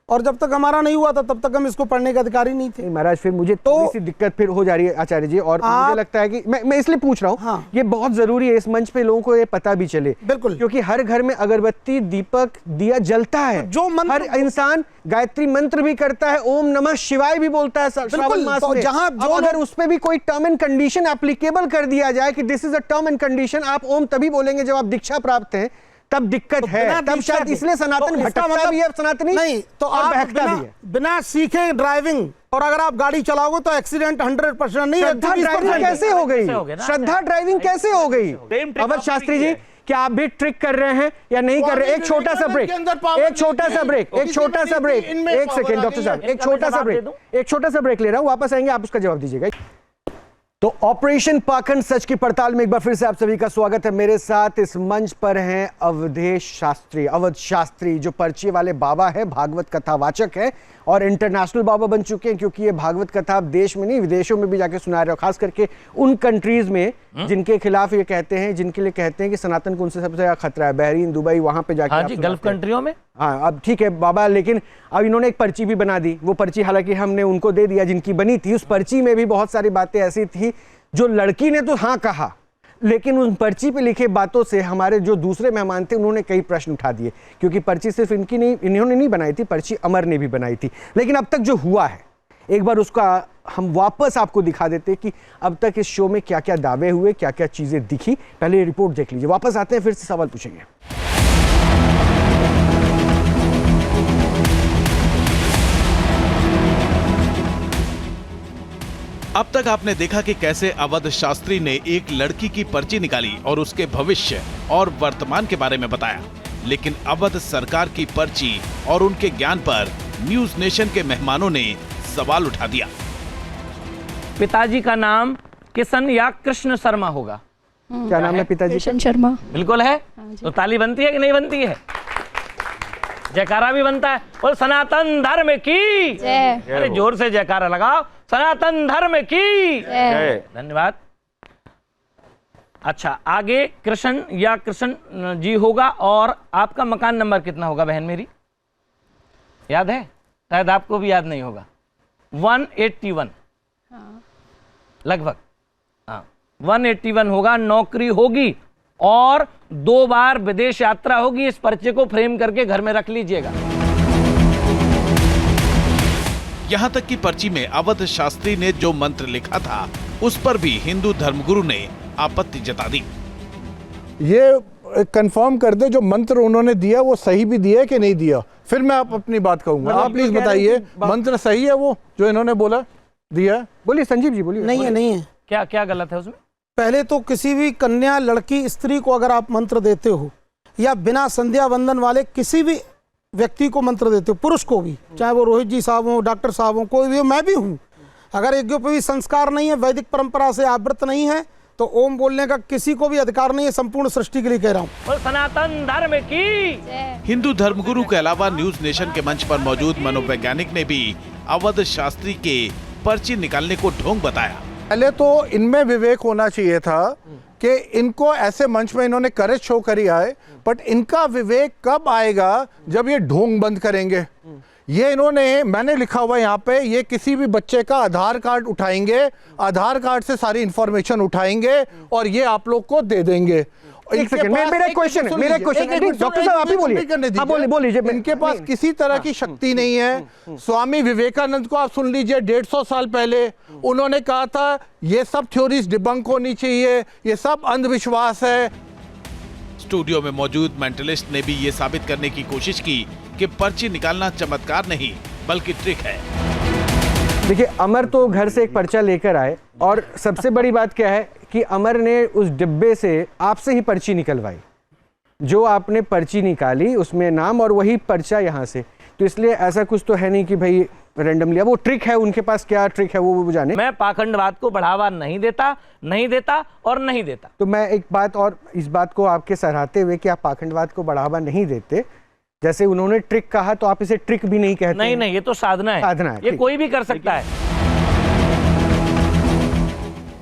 और जब तक हमारा नहीं हुआ था तब तक हम इसको पढ़ने के अधिकारी नहीं थे। महाराज फिर मुझे थोड़ी सी दिक्कत फिर हो जा रही है आचार्य जी, और मुझे लगता है कि मैं इसलिए पूछ रहा हूँ। हाँ। ये बहुत जरूरी है इस मंच पे लोगों को ये पता भी चले, बिल्कुल, क्योंकि हर घर में अगरबत्ती दीपक दिया जलता है, जो हर इंसान गायत्री मंत्र भी करता है, ओम नमः शिवाय भी बोलता है श्रावण मास में। जहां जो अगर उस पे भी कोई टर्म एंड कंडीशन एप्लीकेबल कर दिया जाए कि this is a term and condition, आप ओम तभी बोलेंगे जब आप दीक्षा प्राप्त हैं, तब दिक्कत है, तब शायद इसलिए सनातन भटकता भी है, सनातनी नहीं तो आप बहकता भी है। बिना सीखे ड्राइविंग, और अगर आप गाड़ी चलाओगे तो एक्सीडेंट 100% नहीं। श्रद्धा ड्राइविंग कैसे हो गई? श्रद्धा ड्राइविंग कैसे हो गई? अवध शास्त्री जी, क्या आप भी ट्रिक कर रहे हैं या नहीं कर रहे? एक छोटा सा ब्रेक, एक छोटा सा ब्रेक, एक छोटा सा ब्रेक, एक सेकेंड डॉक्टर साहब, एक छोटा सा ब्रेक, एक छोटा सा ब्रेक ले रहा हूं, वापस आएंगे, आप उसका जवाब दीजिएगा। तो ऑपरेशन पाखंड सच की पड़ताल में एक बार फिर से आप सभी का स्वागत है। मेरे साथ इस मंच पर हैं अवधेश शास्त्री, अवध शास्त्री, जो पर्ची वाले बाबा है, भागवत कथावाचक है और इंटरनेशनल बाबा बन चुके हैं, क्योंकि ये भागवत कथा आप देश में नहीं विदेशों में भी जाके सुना रहे हो, खास करके उन कंट्रीज में जिनके खिलाफ ये कहते हैं, जिनके लिए कहते हैं कि सनातन को उनसे सबसे ज्यादा खतरा है, बहरीन, दुबई, वहां पे जाके। हाँ जी, गल्फ कंट्रियों में। हाँ, अब ठीक है बाबा, लेकिन अब इन्होंने एक पर्ची भी बना दी। वो पर्ची हालांकि हमने उनको दे दिया जिनकी बनी थी। उस पर्ची में भी बहुत सारी बातें ऐसी थी जो लड़की ने तो हाँ कहा, लेकिन उन पर्ची पे लिखे बातों से हमारे जो दूसरे मेहमान थे उन्होंने कई प्रश्न उठा दिए, क्योंकि पर्ची सिर्फ इनकी नहीं, इन्होंने नहीं बनाई थी, पर्ची अमर ने भी बनाई थी। लेकिन अब तक जो हुआ है, एक बार उसका हम वापस आपको दिखा देते कि अब तक इस शो में क्या क्या दावे हुए, क्या क्या चीजें दिखी। पहले ये रिपोर्ट देख लीजिए, वापस आते हैं, फिर से सवाल पूछेंगे। अब तक आपने देखा कि कैसे अवध शास्त्री ने एक लड़की की पर्ची निकाली और उसके भविष्य और वर्तमान के बारे में बताया, लेकिन अवध सरकार की पर्ची और उनके ज्ञान पर न्यूज नेशन के मेहमानों ने सवाल उठा दिया। पिताजी का नाम किशन या कृष्ण शर्मा होगा। क्या नाम है पिताजी? किशन शर्मा। बिल्कुल है। तो ताली बनती है कि नहीं बनती है? जयकारा भी बनता है। और सनातन धर्म की जय। अरे जोर से जयकारा लगाओ, सनातन धर्म की जय। धन्यवाद। अच्छा, आगे कृष्ण या कृष्ण जी होगा। और आपका मकान नंबर कितना होगा बहन मेरी? याद है? शायद आपको भी याद नहीं होगा। 181 लगभग। हाँ, 181 होगा। नौकरी होगी और 2 बार विदेश यात्रा होगी। इस पर्चे को फ्रेम करके घर में रख लीजिएगा। यहाँ तक कि पर्ची में अवध शास्त्री ने जो मंत्र लिखा था उस पर भी हिंदू धर्मगुरु ने आपत्ति जता दी। ये कंफर्म कर दे जो मंत्र उन्होंने दिया वो सही भी दिया है कि नहीं दिया, फिर मैं अपनी बात कहूंगा। आप प्लीज बताइए, मंत्र सही है वो जो इन्होंने बोला दिया? बोलिए संजीव जी, बोलिए। नहीं है, नहीं है। क्या क्या गलत है उसमें? पहले तो किसी भी कन्या, लड़की, स्त्री को अगर आप मंत्र देते हो या बिना संध्या वंदन वाले किसी भी व्यक्ति को मंत्र देते हो, पुरुष को भी, चाहे वो रोहित जी साहब हो, डॉक्टर साहब हो, कोई भी हो, मैं भी हूँ, अगर यज्ञोपवीत संस्कार नहीं है, वैदिक परंपरा से आवृत नहीं है, तो ओम बोलने का किसी को भी अधिकार नहीं है। संपूर्ण सृष्टि के लिए कह रहा हूँ। सनातन धर्म की। हिंदू धर्मगुरु के अलावा न्यूज नेशन के मंच पर मौजूद मनोवैज्ञानिक ने भी अवध शास्त्री के पर्ची निकालने को ढोंग बताया। पहले तो इनमें विवेक होना चाहिए था कि इनको ऐसे मंच में इन्होंने करेज शो करी है, बट इनका विवेक कब आएगा जब ये ढोंग बंद करेंगे। ये इन्होंने, मैंने लिखा हुआ यहाँ पे, ये किसी भी बच्चे का आधार कार्ड उठाएंगे, आधार कार्ड से सारी इंफॉर्मेशन उठाएंगे और ये आप लोग को दे देंगे। एक सेकंड, मेरा क्वेश्चन डॉक्टर साहब आप ही बोलिए। बोलिए। इनके पास किसी तरह की शक्ति नहीं है। स्वामी विवेकानंद को आप सुन लीजिए, 150 साल पहले उन्होंने कहा था ये सब थ्योरीज डिबंक होनी चाहिए, ये सब अंधविश्वास है। स्टूडियो में मौजूद मेंटलिस्ट ने भी ये साबित करने की कोशिश की कि पर्ची निकालना चमत्कार नहीं बल्कि ट्रिक है। देखिए, अमर तो घर से एक पर्चा लेकर आए और सबसे बड़ी बात क्या है कि अमर ने उस डिब्बे से आपसे ही पर्ची निकलवाई। जो आपने पर्ची निकाली उसमें नाम और वही पर्चा यहाँ से, तो इसलिए ऐसा कुछ तो है नहीं कि भाई रैंडमली। अब वो ट्रिक है, उनके पास क्या ट्रिक है वो जाने। मैं पाखंडवाद को बढ़ावा नहीं देता और नहीं देता। तो मैं एक बात और इस बात को आपके सराहते हुए कि आप पाखंडवाद को बढ़ावा नहीं देते, जैसे उन्होंने ट्रिक कहा तो आप इसे ट्रिक भी नहीं कहते। नहीं, ये तो साधना है, साधना है, ये कोई भी कर सकता है।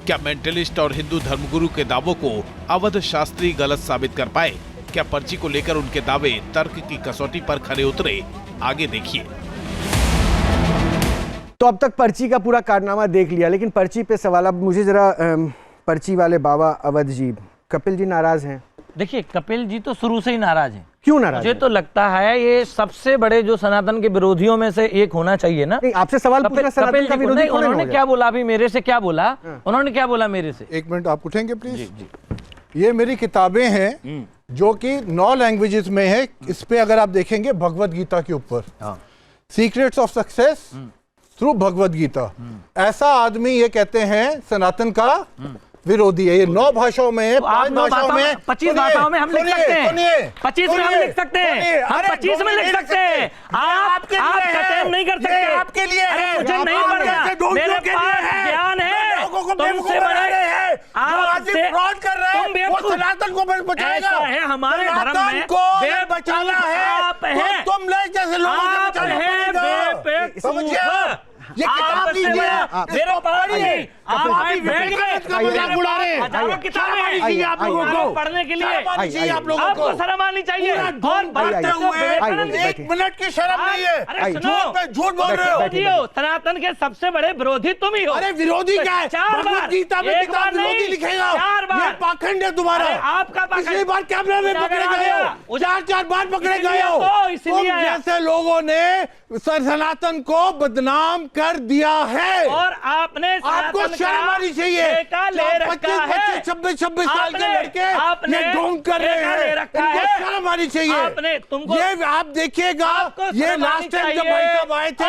क्या मेंटलिस्ट और हिंदू धर्मगुरु के दावों को अवध शास्त्री गलत साबित कर पाए? क्या पर्ची को लेकर उनके दावे तर्क की कसौटी पर खरे उतरे? आगे देखिए। तो अब तक पर्ची का पूरा कारनामा देख लिया, लेकिन पर्ची पे सवाल। अब मुझे जरा पर्ची वाले बाबा अवध जी, कपिल जी नाराज हैं? देखिए, कपिल जी तो शुरू से ही नाराज हैं। क्यों नाराज? मुझे तो लगता है ये सबसे बड़े जो सनातन के विरोधियों में से एक होना चाहिए ना। नहीं, आपसे सवाल पूछना, सनातन का विरोधी कौन है? उन्होंने क्या बोला अभी मेरे से? क्या बोला उन्होंने? क्या बोला मेरे से? एक मिनट आप उठेंगे प्लीज। ये मेरी किताबें हैं जो कि 9 लैंग्वेजेस में है। इस पे अगर आप देखेंगे भगवत गीता के ऊपर, secrets of success through Bhagavad Gita. ऐसा आदमी ये कहते हैं सनातन का विरोधी है। ये 9 भाषाओं में है, 5 भाषाओं में, 25 भाषाओं में हम लिख सकते हैं। 25 में हम लिख सकते हैं, हम 25 में लिख सकते हैं। आप कटेम नहीं कर सकते। आपके लिए मुझे नहीं पढ़ना, मेरे पास ज्ञान है। तुमसे बड़े आपसे फ्रॉड कर रहे हैं, वो सनातन को बचाएगा। ऐसा है हमारे धर्म में, को बचाना है। आप हैं, तुम नहीं जैसे लोग आप हैं बेवकूफ। ये किताब लीजिए, मेरे पास नहीं, आप बैठ गए, मजाक उड़ा रहे हैं। हजारों किताबें हैं आप लोगों को पढ़ने के लिए। आप लोगों को शर्म आनी चाहिए। और बांटते हुए 1 मिनट की शर्म नहीं है। झूठ बोल रहे हो। सनातन के सबसे बड़े विरोधी तुम ही हो। अरे विरोधी क्या है? 4 बार भगवत गीता में किताब विरोधी लिखेगा। 4 बार। ये पाखंड है तुम्हारा। आपका पिछली बार कैमरे में पकड़े गए हो, 4 बार पकड़े गए हो। तुम जैसे लोगों ने सनातन को बदनाम कर दिया है और आपने आपको शर्म आनी चाहिए। 25-26 साल के लड़के ये ढोंग कर रहे हैं, इनको शर्म आनी चाहिए। ये आप देखिएगा, ये लास्ट टाइम जब भाई साहब आए थे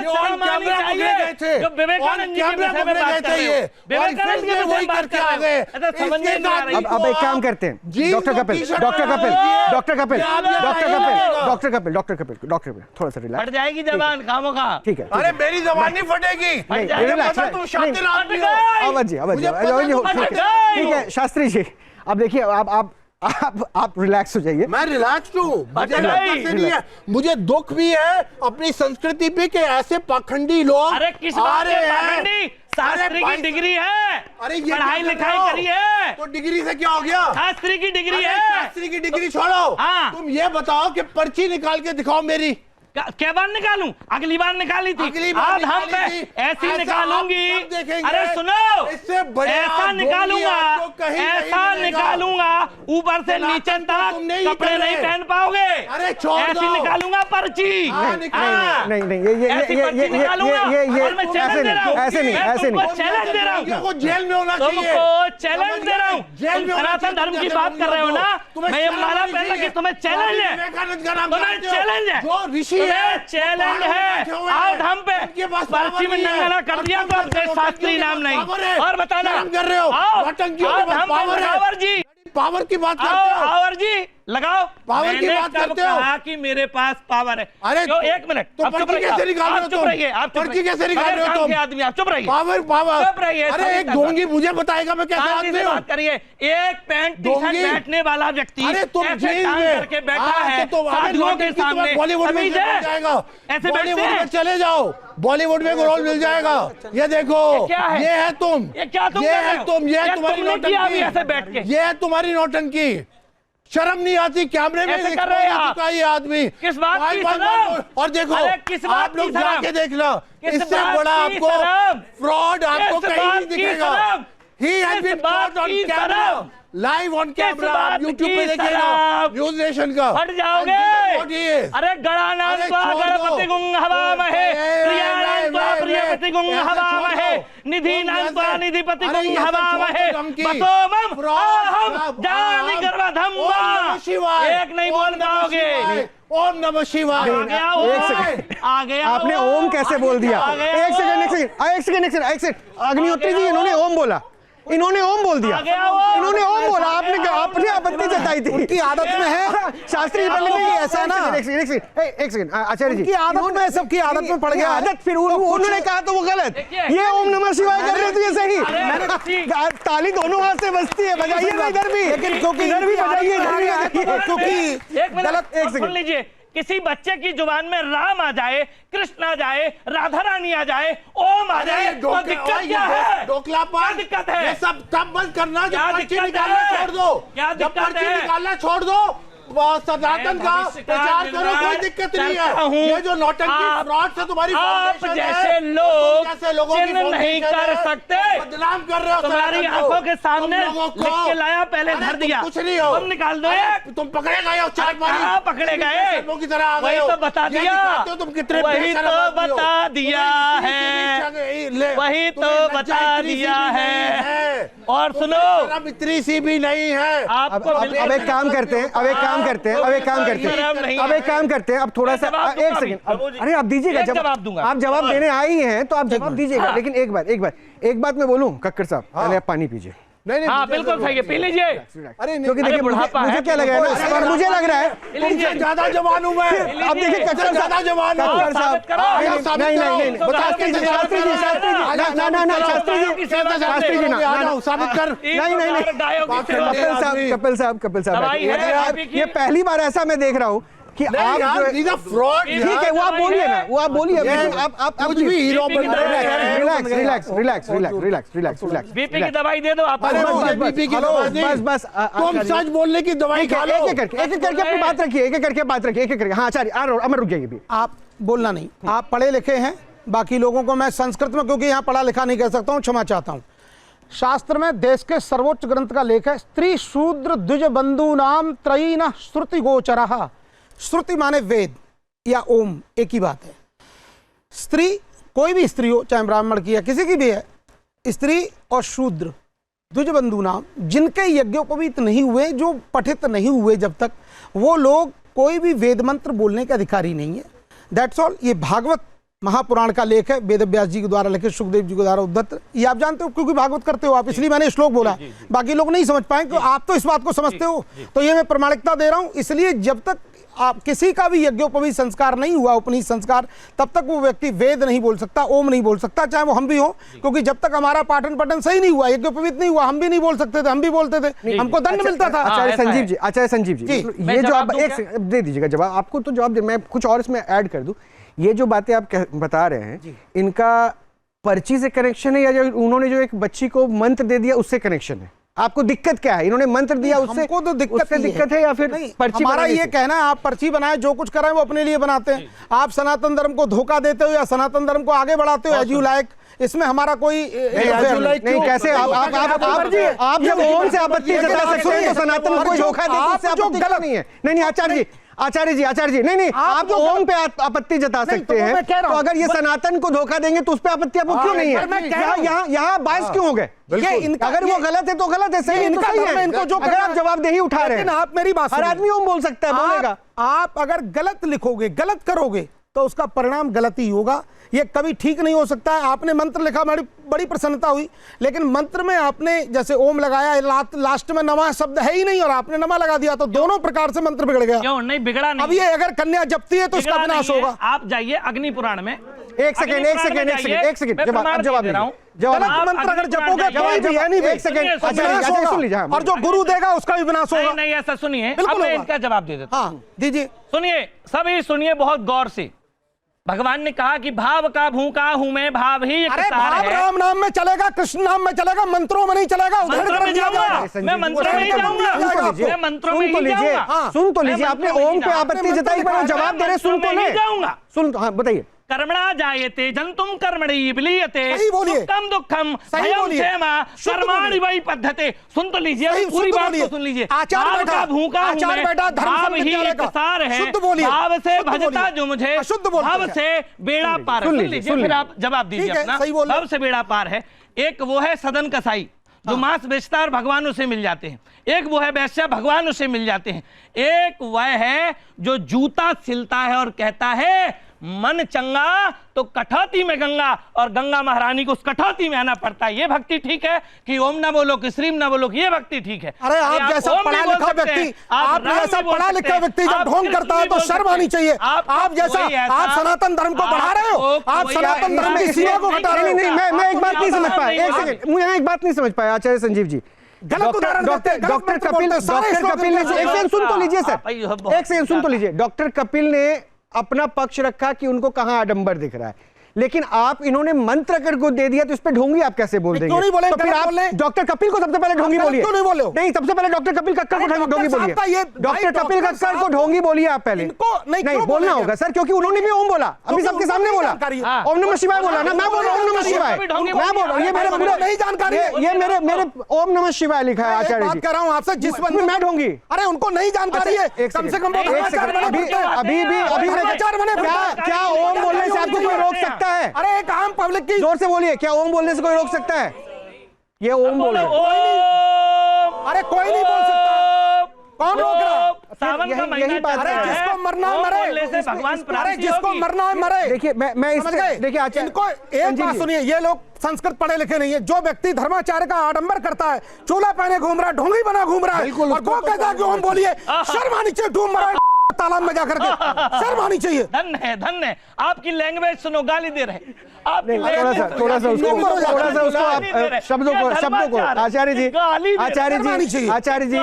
ये ऑन कैमरा पकड़े गए थे, ऑन कैमरा पकड़े गए थे ये, और फिर ये वही करके आ गए। अब एक काम करते हैं, डॉक्टर कपिल थोड़ा सा रिलैक्स। फट जाएगी जबान खामोखा। ठीक है, अरे मेरी जबान नहीं फटेगी। तुम शातिर आदमी हो। अवध जी, ठीक है शास्त्री जी, अब देखिए आप रिलैक्स हो जाइए। मैं रिलैक्स हूँ, मुझे दुख भी है अपनी संस्कृति पे कि ऐसे पाखंडी लोग आ रहे हैं। शास्त्री की डिग्री है, अरे ये पढ़ाई लिखाई करी है, तो डिग्री से क्या हो गया? शास्त्री की डिग्री है। शास्त्री की डिग्री छोड़ो, तुम ये बताओ कि पर्ची निकाल के दिखाओ मेरी। क्या बार निकालूं? अगली बार निकाली थी, अगली बार आज हम पे ऐसी निकालूंगी। अरे सुनो, इससे बड़े ऐसा निकालूंगा, ऐसा निकालूंगा ऊपर से नीचे तक कपड़े नहीं पहन पाओगे। अरे छोड़ दो, ऐसी निकालूंगा पर्ची। नहीं, ये ऐसे नहीं, चैलेंज दे रहा हूँ, जेल में होना चाहिए। तुमको चैलेंज दे रहा हूँ। तुम सनातन धर्म की बात कर रहे हो ना, मैं ये माला पहन कि तुम्हें चैलेंज है, तुम्हें चैलेंज है, जो ऋषि चैलेंज है। आओ हम पे पर्ची में नंगाना कर दिया तो अब शास्त्री नाम नहीं। और बताना कर रहे हो, पावर जी, पावर की बात करते हो। पावर जी लगाओ, पावर की बात करते हो। कहा कि मेरे पास पावर है। अरे एक मिनट, तो पर्ची कैसे निकाल रहे हो? चुप रहिए, आप पर्ची कैसे निकाल रहे हो तुम? आदमी आप चुप रहिए, पावर चुप रहिए। अरे एक ढोंगी मुझे बताएगा मैं कैसे आदमी हूं? बात करिए। एक पैंट टी शर्ट बैठने वाला व्यक्ति अरे तुम जेल में करके बैठा है साधुओं के सामने, बॉलीवुड में जाएगा, ऐसे बॉलीवुड में चले जाओ, बॉलीवुड में रोल मिल जाएगा। ये देखो, ये है तुम, ये क्या तुम, ये है तुम, ये तुम्हारी नौटंकी, ऐसे बैठ के ये है तुम्हारी नौटंकी। शर्म नहीं आती? कैमरे में ऐसे कर रहे हैं आप। ये आदमी किस बात की शर्म? और देखो, किस बात आप लोग की शर्म? जाके देखना, किस इससे बात बड़ा की आपको शर्म? फ्रॉड आपको किस कहीं बात नहीं की दिखेगा। शर्म? He has किस been बात caught on की camera, शर्म? live on किस camera, बात आप YouTube पे की देखिएगा, शर्म? न्यूज नेशन का। हट जाओगे। अरे गणानां त्वा गणपति गुं हवामहे, प्रियाणां त्वा प्रियपति गुं हवामहे, निधीनां त्वा निधिपति गुं हवामहे, बसो मम अहम जानि गर्वधम्मा। एक नहीं बोल पाओगे। ओम नमः शिवाय। आ गया, आपने ओम कैसे बोल दिया? एक सेकंड, अग्निहोत्री जी इन्होंने ओम बोला, इन्होंने ओम बोल दिया, आ गया वो। इन्होंने ओम बोला, आपने आपत्ति जताई थी। उनकी आदत में है शास्त्री जी पहले नहीं, ऐसा ना, एक सेकंड आचार्य जी, उनकी आदत में, सबकी आदत में पड़ गया आदत, फिर उन्होंने कहा तो वो गलत, ये ओम नमः शिवाय कर रहे थे, ये सही। ताली दोनों हाथ से बजती है, बजाइए ना इधर भी, लेकिन क्योंकि इधर भी बजाइए, इधर भी, क्योंकि एक मिनट सुन लीजिए, किसी बच्चे की जुबान में राम आ जाए, कृष्ण आ जाए, राधा रानी आ जाए, ओम आ जाए, तो दिक्कत क्या है? क्या दिक्कत है? ये सब तब बंद करना जब क्या पर्ची दिक्कत निकालना है? छोड़ दो, क्या जब दिक्कत पर्ची है? निकालना छोड़ दो, सनातन का प्रचार करो, कोई दिक्कत नहीं है। ये जो नौटंकी फ्रॉड से तुम्हारी आप फाउंडेशन जैसे है, लोग जैसे लोगों की चिन्ह नहीं फाउंडेशन कर है, सकते, बदनाम कर रहे हो तुम्हारी सनातन को। आंखों के सामने तुम लोगों को- लिख के लाया, पहले अरे धर तुम दिया, कुछ नहीं हो, तुम निकाल दो, तुम पकड़े गए हो, चाट मारी, कहाँ पकड़े गए? की तरह आ गए वही हो। तो बता ये दिया, दिखाते हो तुम कितने वही बेशरम तो आदमी हो। बता दिया तुम्हें है, इतनी वही तो तुम्हें लज्जा बता इतनी सी दिया भी नहीं है। और सुनो, शर्म इतनी सी भी नहीं है। आपको अब एक काम करते हैं, अब एक काम करते हैं, अब एक काम करते हैं, अब एक काम करते हैं, अब थोड़ा सा एक सेकंड, अरे आप दीजिएगा जवाब दूंगा, आप जवाब देने आए ही हैं तो आप जवाब दीजिएगा, लेकिन एक बात मैं बोलूं कक्कड़ साहब, पहले आप पानी पीजिए। नहीं हाँ बिल्कुल सही है, पी लीजिए। अरे क्योंकि देखिए मुझे क्या लग रहा है ना, पर मुझे लग रहा है तुमसे ज्यादा जवान हूं मैं। अब देखिए कक्कड़ ज्यादा जवान हूं। कक्कड़ साहब, नहीं शास्त्री जी शास्त्री जी शास्त्री जी ना शास्त्री जी ना साबित कर। नहीं कपिल साहब ये पहली बार ऐसा मैं देख रहा हूँ कि आप फ्रॉड। ठीक है, वो आप बोलिए ना, वो आप बोलिए, आप कुछ भी हीरो बन रहे हैं। रिलैक्स बीपी की दवाई दे दो आप। बस तुम सच बोलने की दवाई खा लो। एक करके अपनी बात रखिए, एक करके हाँ आचार्य अमर रुक जाइए भी। आप बोलना नहीं, आप पढ़े लिखे हैं, बाकी लोगों को मैं संस्कृत में, क्योंकि यहाँ पढ़ा लिखा नहीं कह सकता हूँ, क्षमा चाहता हूँ। शास्त्र में देश के सर्वोच्च ग्रंथ का लेख है, स्त्री शूद्र द्विज बंधु नाम त्रयी न श्रुति गोचरः। श्रुति माने वेद या ओम, एक ही बात है। स्त्री, कोई भी स्त्री हो, चाहे ब्राह्मण की या किसी की भी है, स्त्री और शूद्र द्विज बंधु नाम, जिनके यज्ञोपवीत नहीं हुए, जो पठित नहीं हुए, जब तक वो लोग कोई भी वेद मंत्र बोलने के अधिकारी नहीं है। That's all. ये भागवत महापुराण का लेख है, वेद व्यास जी के द्वारा लिखित, सुखदेव जी के द्वारा उद्धत। ये आप जानते हो क्योंकि भागवत करते हो आप, इसलिए मैंने श्लोक बोला, बाकी लोग नहीं समझ पाए, क्योंकि आप तो इस बात को समझते हो, तो ये मैं प्रमाणिकता दे रहा हूं। इसलिए जब तक आप किसी का भी यज्ञोपवीत संस्कार नहीं हुआ, उपनिषद संस्कार, तब तक वो व्यक्ति वेद नहीं बोल सकता, ओम नहीं बोल सकता, चाहे वो हम भी हो, क्योंकि जब तक हमारा पाठन पठन सही नहीं हुआ, यज्ञोपवीत नहीं हुआ, हम भी नहीं बोल सकते थे, हम भी बोलते थे, हमको दंड मिलता था। आचार्य संजीव जी ये जो आप एक दे दीजिएगा जवाब, आपको तो जवाब दे, मैं कुछ और इसमें ऐड कर दूं। ये जो बातें आप बता रहे हैं, इनका पर्ची से कनेक्शन है या जो उन्होंने जो एक बच्ची को मंत्र दे दिया उससे कनेक्शन है? आपको दिक्कत क्या है? इन्होंने मंत्र दिया उससे, हमको तो दिक्कत है या फिर पर्ची? हमारा ये कहना है, आप पर्ची बनाए, जो कुछ कर रहे हैं वो अपने लिए बनाते हैं। आप सनातन धर्म को धोखा देते हो या सनातन धर्म को आगे बढ़ाते हो एज यू लाइक, इसमें हमारा कोई नहीं। कैसे आप जब ओम से आपत्ति जता सकते हैं तो सनातन को धोखा देते हैं, गलत नहीं है। नहीं आचार्य जी नहीं आप ओम पे आपत्ति जता सकते हैं, तो अगर ये सनातन को धोखा देंगे तो उस पे आपत्ति आपको क्यों नहीं है? यहाँ बाइस क्यों हो गए? अगर वो गलत है तो गलत है, सही इनका सही है। इनको जो अगर आप जवाबदेही उठा रहे हैं, आप मेरी बात, हर आदमी ओम बोल सकता है, बोलेगा। आप अगर गलत लिखोगे, गलत करोगे, तो उसका परिणाम गलत ही होगा, ये कभी ठीक नहीं हो सकता है। आपने मंत्र लिखा, बड़ी प्रसन्नता हुई, लेकिन मंत्र में आपने जैसे ओम लगाया, लास्ट में नमः शब्द है ही नहीं और आपने नमः लगा दिया, तो दोनों प्रकार से मंत्र बिगड़ गया। क्यों नहीं बिगड़ा? नहीं, अब ये अगर कन्या जपती है तो इसका विनाश होगा। आप जाइए अग्नि पुराण में, एक सेकंड जवाब दे रहा हूं। मंत्र अगर जपोगे कोई भी है नहीं, एक सेकंड सुन लीजिए, और जो गुरु देगा उसका भी विनाश होगा। नहीं ऐसा सुनिए, अब मैं इनका जवाब दे देता हूं। दीजिए, सुनिए, सभी सुनिए बहुत गौर से। भगवान ने कहा कि भाव का भूखा हूं मैं, भाव ही एक सार है। राम नाम में चलेगा, कृष्ण नाम में चलेगा, मंत्रों में नहीं चलेगा। मंत्रों में जाऊंगा, मैं मंत्रों में ही जाऊंगा, मैं मंत्रों में ही जाऊंगा। सुन तो लीजिए, आपने ओम पे आपत्ति जताई, पर जवाब दे रहे, सुन तो ले जाऊंगा। सुन, हाँ बताइए। कर्मणा जायते जंतुम कर्मणि विलीयते, सुखम दुखम भयं क्षेमा कर्माणि वै पद्धते। सुन तो लीजिए, पूरी बात को सुन लीजिए। भाव का भूखा हूं मैं, भाव ही एक सार है, भाव से भजता जो मुझे, भाव से बेड़ा पार। सुन लीजिए, फिर आप जवाब दीजिए अपना। भाव से बेड़ा पार है, एक वो है सदन कसाई जो मांस बेचता है और भगवान उसे मिल जाते हैं, एक वो है वैश्या, भगवान उसे मिल जाते हैं, एक वह है जो जूता सिलता है और कहता है मन चंगा तो कठौती में गंगा, और गंगा महारानी को उस कठौती में आना पड़ता है। ये भक्ति ठीक है कि ओम ना बोलो कि श्रीम ना बोलो, ये भक्ति ठीक है। अरे आप जैसा पढ़ा लिखा व्यक्ति, आप जैसा पढ़ा लिखा व्यक्ति जब ढोंग करता है तो शर्म आनी चाहिए। आप जैसा, आप सनातन धर्म को बढ़ा रहे हो, आप सनातन धर्म की सीमा को घटा रहे हो। नहीं, मैं एक बात नहीं समझ पाया, एक सेकंड, मुझे एक बात नहीं समझ पाया आचार्य संजीव जी। डॉक्टर कपिल ने, एक सेकंड सुन तो लीजिए सर, एक सेकंड सुन तो लीजिए। डॉक्टर कपिल ने अपना पक्ष रखा कि उनको कहां आडंबर दिख रहा है, लेकिन आप इन्होंने मंत्र अगर को दे दिया तो इस पे ढोंगी आप कैसे बोल देंगे? नहीं बोले, तो फिर आप डॉक्टर कपिल को सबसे पहले ढोंगी बोलिए। क्यों नहीं बोले? नहीं, सबसे पहले डॉक्टर कपिल कक्कर को ढोंगी बोलिए। डॉक्टर कपिल कक्कर को ढोंगी बोलिए आप पहले। नहीं बोलना होगा सर, क्योंकि उन्होंने भी ओम बोला, अभी सबके सामने बोला, ओम नमः शिवाय बोला ना। मैं बोल रहा हूं ओम नमः शिवाय, मैं बोल रहा हूं, ये मेरे पूरे नहीं जानकारी, ये मेरे ओम नमः शिवाय लिखा है आचार्य जी। बात कर रहा हूं आपसे, जिस बंदे मैं ढोंगी, अरे उनको नहीं जानकारी है, कम से कम अभी क्या ओम बोलने से आपको कोई रोक सकता है? अरे एक आम पब्लिक की, जोर से बोलिए, क्या ओम बोलने से कोई रोक सकता है? ये ओम बोलो। अरे कोई नहीं बोल सकता, कौन रोक रहा है? सावन का महीना बात है, जिसको मरना है मरे, भगवान, अरे जिसको मरना है मरे। देखिए मैं इससे, देखिए आचार्य, इनको एक बात सुनिए, ये लोग संस्कृत पढ़े लिखे नहीं है। जो व्यक्ति धर्माचार्य का आडंबर करता है, चोला पहने घूम रहा है, ढोंगी बना घूम रहा है, और वो कहता है कि ओम बोलिए, शर्म आनी चाहिए। डूब मरा तालाब में जाकर के, शर्म आनी चाहिए। धन्य है आपकी लैंग्वेज सुनो, गाली दे रहे थोड़ा सा उसको आप शब्दों को आचार्य जी नहीं, आचार्य जी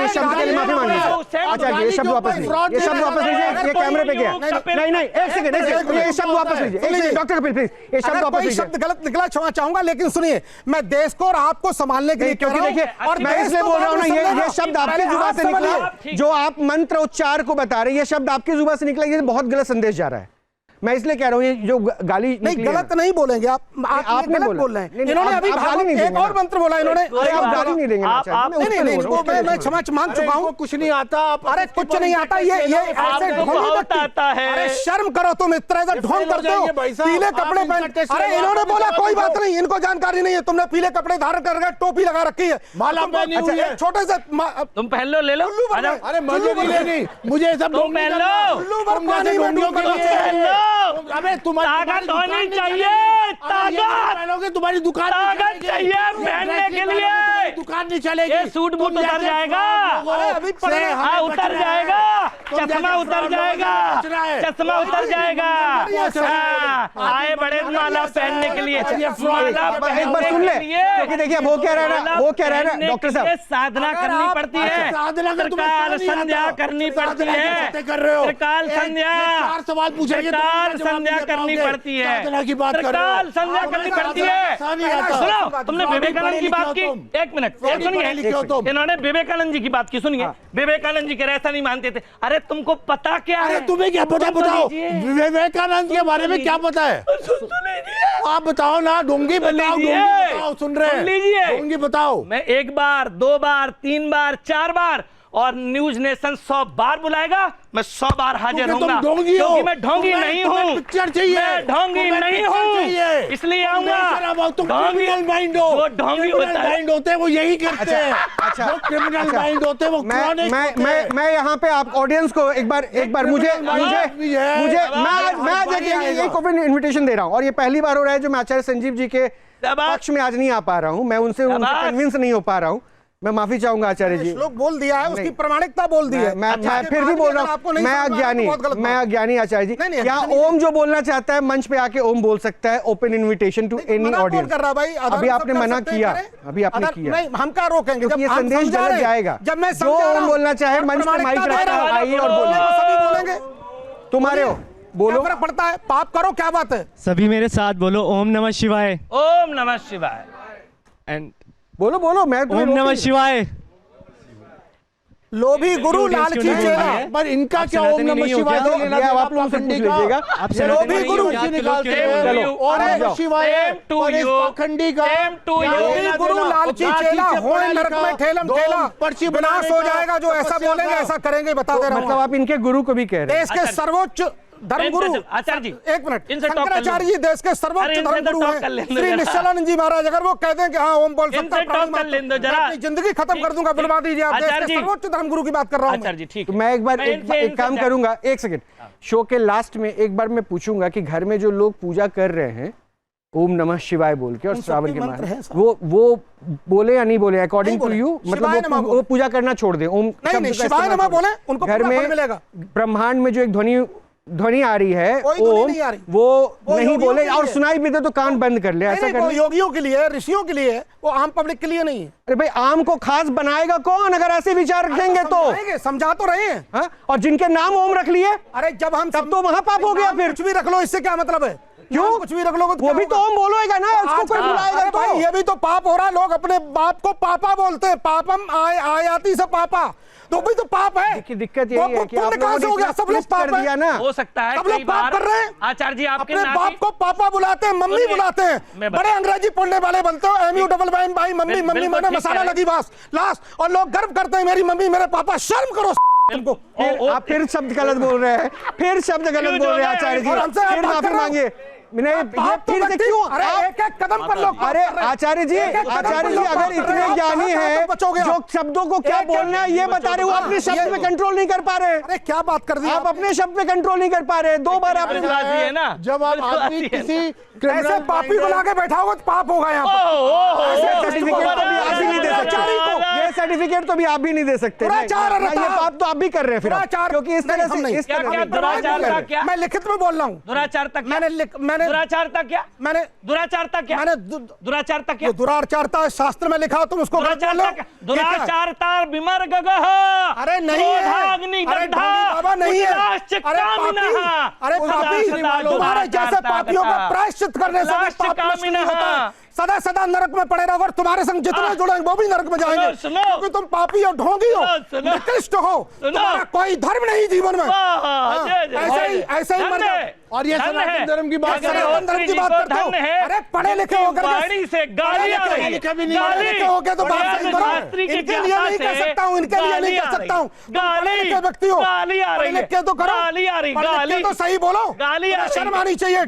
शब्द के लिए माफी मांगिए। आचार्य ये शब्द वापस लीजिए, ये शब्द वापस लीजिए, ये कैमरे पे गया। नहीं, एक सेकंड, ये शब्द वापस लीजिए। डॉक्टर कपिल प्लीज, ये शब्द वापस लीजिए। शब्द गलत निकला क्षमा चाहूंगा, लेकिन सुनिए, मैं देश को और आपको संभालने के लिए, क्योंकि देखिए, और मैं इसलिए बोल रहा हूं ना, ये शब्द आपकी जुबान से निकला, जो आप मंत्र उच्चार को बता रहे हैं, ये शब्द आपकी जुबान से निकला, ये बहुत गलत संदेश जा रहा है। मैं इसलिए कह रहा हूँ, ये जो गाली नहीं, गलत नहीं बोलेंगे आप गलत बोल रहे हैं। इन्होंने अभी एक और मंत्र बोला, इन्होंने आप गाली नहीं देंगे। नहीं, मैं क्षमा मांग चुका हूँ, कुछ नहीं आता। अरे कुछ नहीं आता, ये ऐसे आता है। अरे शर्म करो तुम, इस तरह से ढोंग करते हो, पीले कपड़े पहन। अरे इन्होंने बोला कोई बात नहीं, इनको जानकारी नहीं है, तुमने पीले कपड़े धारण करके टोपी लगा रखी है, माला पहनी हुई है, छोटे से तुम पहन लो, ले लो। अरे मुझे सब तुम पहन लो, अबे ताकत होनी चाहिए, ताकत तुम्हारी दुकान चाहिए पहनने के लिए। दुकान नहीं चलेगी, ये सूट बूट उतर जाएगा, उतर जाएगा, चश्मा उतर जाएगा, चश्मा उतर जाएगा। आए बड़े माला पहनने के लिए, एक बार सुन ले, क्योंकि देखिए वो कह रहा है ना डॉक्टर साहब, साधना करनी पड़ती है, त्रिकाल संध्या करनी पड़ती है, त्रिकाल संध्या, सवाल पूछेंगे, संध्या करनी पड़ती है, त्रिकाल संध्या करनी पड़ती है। सुनो, तुमने विवेकानंद की बात की, एक मिनट सुनिए, इन्होंने विवेकानंद जी की बात की, सुनिए। विवेकानंद जी कह रहे ऐसा नहीं मानते थे। अरे तुमको पता क्या है? तुम्हें क्या पता, बताओ विवेकानंद के बारे में क्या पता है? आप बताओ ना, ढोंगी बताओ, सुन रहे हैं, लीजिए ढोंगी बताओ। मैं 1 बार 2 बार 3 बार 4 बार और न्यूज नेशन 100 बार बुलाएगा, मैं 100 बार हाजिर होऊंगा, क्योंकि मैं ढोंगी नहीं हूँ, मैं ढोंगी नहीं हूँ, इसलिए आऊंगा। ढोंगी वो ढोंगी होते हैं, वो यही करते हैं। अच्छा, क्रिमिनल माइंड होते हैं वो। मैं यहाँ पे आप ऑडियंस को एक बार मुझे मैं आज एक ओपन इन्विटेशन दे रहा हूँ, और ये पहली बार हो रहा है जो मैं आचार्य संजीव जी के पक्ष में आज नहीं आ पा रहा हूँ, मैं उनसे कन्विंस नहीं हो पा रहा हूँ। मैं माफी चाहूंगा आचार्य जी। श्लोक बोल दिया है, उसकी प्रमाणिकता बोल दी है। मैं फिर भी बोल रहा हूँ, मैं अज्ञानी आचार्य जी। यहाँ ओम जो बोलना चाहता है मंच पे आके ओम बोल सकता है। Open invitation to any audience कर रहा भाई। अभी आपने मना किया, अभी आपने किया, नहीं हम क्या रोकेंगे, ये संदेश गलत जाएगा। जब मैं जो ओम बोलना चाहे मंच पे माइक रखता है, आइए और बोलेंगे। तुम्हारे हो, बोलो, फर्क पड़ता है, पाप करो, क्या बात है? सभी मेरे साथ बोलो, ओम नमः शिवाय। ओम नमः शिवाय। एंड बोलो, मैं ओम नमः शिवाय। लोभी गुरु लालची चेला, पर इनका क्या ओम नमः शिवाय से लेना देना? आप लोगों से पूछ लीजिएगा। लोभी गुरु निकालते हैं, ओम नमः शिवाय पाखंडी का, लोभी गुरु लालची चेला, होए नरक में ठेलम ठेला, विनाश हो जाएगा जो ऐसा बोलेंगे, ऐसा करेंगे, बता दे रहा हूं। मतलब आप इनके गुरु को भी कह रहे हैं? देश के सर्वोच्च धर्मगुरु आचार्य जी, एक मिनट, इनसे टॉक कर शंकराचार्य जी देश के सर्वोच्च धर्मगुरु हैं, श्री निश्चलानंद जी महाराज, अगर वो कहते हैं कि हाँ ओम बोल सकता है, जिंदगी खत्म कर दूंगा, बुलवा दीजिए, आप देश के सर्वोच्च धर्मगुरु की बात कर रहा हूँ आचार्य जी। ठीक है, मैं एक बार एक काम करूंगा, एक सेकंड, शो के लास्ट में एक बार मैं पूछूंगा कि घर में जो लोग पूजा कर रहे हैं ओम नमः शिवाय बोल के और श्रावण के माह, वो बोले या नहीं बोले अकॉर्डिंग टू यू, मतलब वो पूजा करना छोड़ दे, ओम शिवाय नमः बोले, उनको घर में मिलेगा। ब्रह्मांड में जो एक ध्वनि आ रही है ओम, वो नहीं बोले और सुनाई भी दे तो कान बंद कर ले, ऐसा कर। योगियों के लिए, ऋषियों के लिए, वो आम पब्लिक के लिए नहीं है। अरे भाई आम को खास बनाएगा कौन अगर ऐसे विचार रखेंगे तो? समझा तो रहे हैं। और जिनके नाम ओम रख लिए, अरे जब हम तब तो महापाप हो गया। फिर कुछ भी रख लो, इससे क्या मतलब है? क्यों कुछ भी रख लो, वो भी तो ओम बोलोगा ना, उसको कोई बुलाएगा तो? भाई ये भी तो पाप हो रहा है, लोग अपने बाप को पापा बोलते हैं, पापम आयाति से पापा, तो भी तो पाप है। दिक्कत यही है कि आप कहां से हो गया? सब लोग पाप दिया ना, हो सकता है सब लोग पाप कर रहे हैं। आचार्य जी आपके अपने बाप को पापा बुलाते हैं, मम्मी बुलाते हैं, बड़े अंग्रेजी पढ़ने वाले बनते हो, MU भाई मम्मी, मम्मी मैंने मसाला लगी बस लास्ट, और लोग गर्व करते हैं मेरी मम्मी मेरे पापा। शर्म करो तुमको। आप फिर शब्द गलत बोल रहे हैं, फिर शब्द गलत बोल रहे हैं आचार्य जी, फिर माफी मांगिए। नहीं ये फिर से क्यों? अरे एक कदम पर लोग, अरे आचार्य जी अगर इतने ज्ञानी हैं जो शब्दों को क्या बोलना है ये बता रहे हो, अपने शब्द पे कंट्रोल नहीं कर पा रहे। अरे क्या बात कर दी आप अपने शब्द पे कंट्रोल नहीं कर पा रहे। 2 बार आपने जब आप किसी ऐसे पापी बुला के बैठा होगा तो पाप होगा यहाँ पर। ये सर्टिफिकेट तो भी आप भी नहीं दे सकते। ये पाप तो आप भी कर रहे हैं फिर, क्योंकि इस तरह से मैं लिखित में बोल रहा हूँ। दुराचार तक मैंने दुराचारता क्या? मैंने दुराचारता क्या? मैंने दुराचारता क्या? दुराचारता शास्त्र में लिखा, तुम उसको दुराचारता विमर्ग गह। अरे नहीं है, अरे बाबा नहीं है, अरे पापी तुम्हारे जैसे पापियों का प्रायश्चित करने से पाप नष्ट नहीं होता है। सदा सदा नरक में पड़े रहो, अगर तुम्हारे संग जितने जुड़ेंगे वो भी नरक में जाएंगे, क्योंकि तुम पापी हो, ढोंगी हो, निकृष्ट हो, तुम्हारा कोई धर्म नहीं जीवन में, ऐसे ही मर जाओ। और ये सनातन धर्म की बात, सनातन धर्म की बात करते हो? अरे पढ़े लिखे होकर होकर तो बात सही करो। इनके लिए नहीं कह सकता हूँ, इनके लिए नहीं कह सकता हूँ, पढ़े लिखे व्यक्ति हो, पढ़े लिखे तो करो, पढ़े लिखे तो सही बोलो, शर्म आनी चाहिए,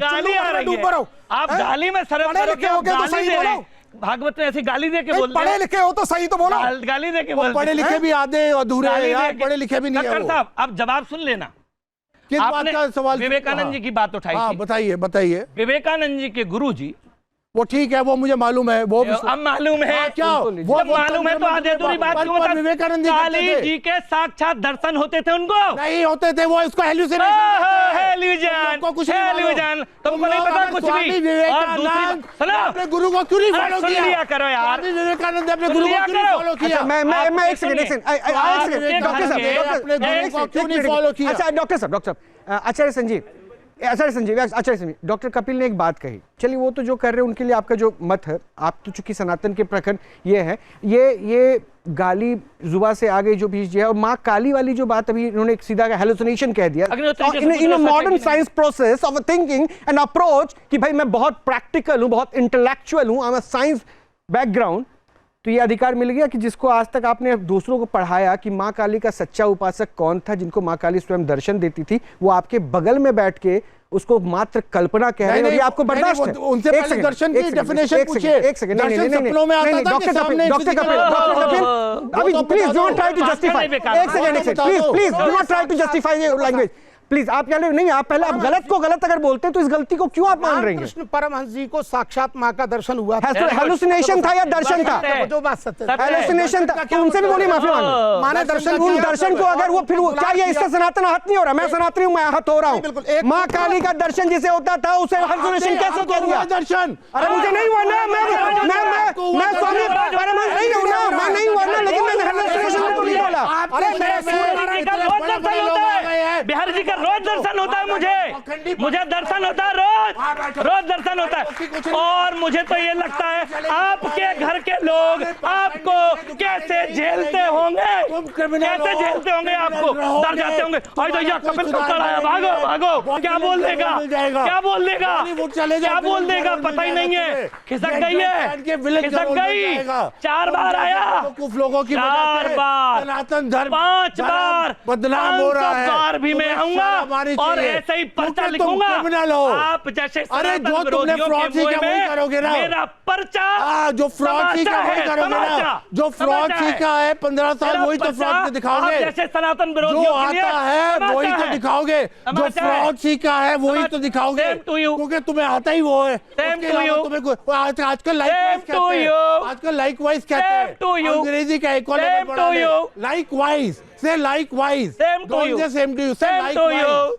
डूब रहो। आप गाली में पढ़े लिखे हो गए तो सही बोलो। भागवत में ऐसी गाली दे के बोल, पढ़े लिखे हो तो सही तो बोलो। गाली दे के बोल, पढ़े लिखे भी आधे अधूरे हैं यार, पढ़े लिखे भी नहीं है। साहब अब जवाब सुन लेना। किस बात का सवाल? विवेकानंद जी की बात उठाई थी। बताइए बताइए। विवेकानंद जी के गुरु जी, वो ठीक है, वो मुझे मालूम है, वो अब मालूम है क्या वो मालूम है तो आधे अधूरी बात क्यों बता? विवेकानंद काली जी के साक्षात दर्शन होते थे उनको? नहीं होते थे, वो इसको हेल्यूसिनेशन, तुमको नहीं पता कुछ भी। और अपने गुरु को क्यों नहीं फॉलो किया करो यार? विवेकानंद ने अपने गुरु को क्यों नहीं फॉलो किया? मैं एक सेकंड डॉक्टर साहब अपने गुरु को क्यों नहीं फॉलो किया? अच्छा डॉक्टर साहब, आचार्य संजीव, डॉक्टर कपिल ने एक बात कही, चलिए वो तो जो कर रहे हैं उनके लिए आपका जो मत है, आप तो चूंकि सनातन के प्रखंड ये है, ये गाली जुबा से आगे जो बीच है, और माँ काली वाली जो बात अभी इन्होंने सीधा हेलुसिनेशन कह दिया in a modern science process of thinking and approach कि भाई मैं बहुत प्रैक्टिकल हूँ, बहुत इंटेलेक्चुअल हूँ, I am a science background, तो ये अधिकार मिल गया कि जिसको आज तक आपने दूसरों को पढ़ाया कि माँ काली का सच्चा उपासक कौन था, जिनको माँ काली स्वयं दर्शन देती थी, वो आपके बगल में बैठ के उसको मात्र कल्पना कह रहे हैं, और ये आपको बर्दाश्त है? उनसे पहले दर्शन की डेफिनेशन पूछिए। एक सेकंड, डॉक्टर कपिल, अभी please do not try to justify, एक second, please do not try to justify your language, please. आप क्या नहीं, आप पहले आप गलत को गलत अगर बोलते हैं तो इस गलती को क्यों आप मान रहे हैं? कृष्ण परमहंस जी को साक्षात माँ का दर्शन हुआ था। हेलुसिनेशन था या दर्शन था? जो बात सत्य है, हेलुसिनेशन था, तो उनसे भी बोली माफी मांगो। माने दर्शन, उन दर्शन को अगर वो फिर क्या ये इससे सनातन आहत नहीं हो रहा? मैं सनातनी हूँ, मैं आहत हो रहा हूँ। माँ काली का दर्शन जिसे होता था उसे हेलुसिनेशन कैसे किया गया? दर्शन, अरे मुझे नहीं हुआ ना, मैं स्वामी परमहंस नहीं हूँ ना, मैं नहीं हुआ ना, लेकिन मैंने हेलुसिनेशन को नहीं बोला। अरे बिहारी जी का रोज दर्शन होता है, मुझे दर्शन होता है, रोज दर्शन होता है। और मुझे तो ये लगता है आपके घर के लोग आपको कैसे झेलते होंगे, कैसे झेलते होंगे, आपको डर जाते होंगे। कपिल को चढ़ाया, भागो भागो, क्या बोल देगा, क्या बोल देगा, क्या बोल देगा, पता ही नहीं है। खिसक गई है, खिसक गई, 4 बार आया, लोगों की 4 बार, सनातन धर्म 5 बार बदनाम हो रहा है, बार भी मैं आऊंगा। और ऐसे ही पर्चा लिखूंगा। आप जैसे अरे जो तुमने फ्रॉड सीखा वही करोगे ना, मेरा पर्चा जो फ्रॉड सीखा वही करोगे ना, जो फ्रॉड सीखा है 15 साल वही तो फ्रॉड के दिखाओगे, जैसे सनातन जो आता है वही तो दिखाओगे, जो फ्रॉड सीखा है वही तो दिखाओगे, क्योंकि तुम्हें आता ही वो है। आजकल लाइकवाइज कहते हैं, अंग्रेजी का एक लाइकवाइज से लाइकवाइज, सेम टू यू, से लाइकवाइज।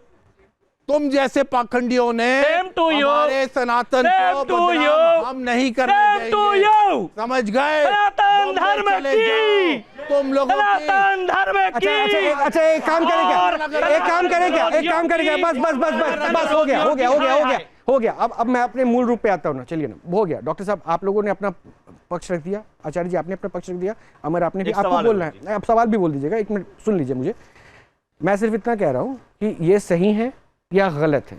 तुम जैसे पाखंडियों ने हमारे सनातन को बदनाम हम नहीं करने देंगे, समझ गए? सनातन धर्म की, तुम लोगों सनातन धर्म की। अच्छा एक काम करेंगे, बस हो गया। अब मैं अपने मूल रूप पे आता हूँ ना, चलिए ना, हो गया। डॉक्टर साहब आप लोगों ने अपना पक्ष रख दिया, आचार्य जी आपने अपना पक्ष रख दिया, अमर आपने भी, आपको बोलना है, आप सवाल भी बोल दीजिएगा, एक मिनट सुन लीजिए मुझे। मैं सिर्फ इतना कह रहा हूँ कि ये सही है या गलत है,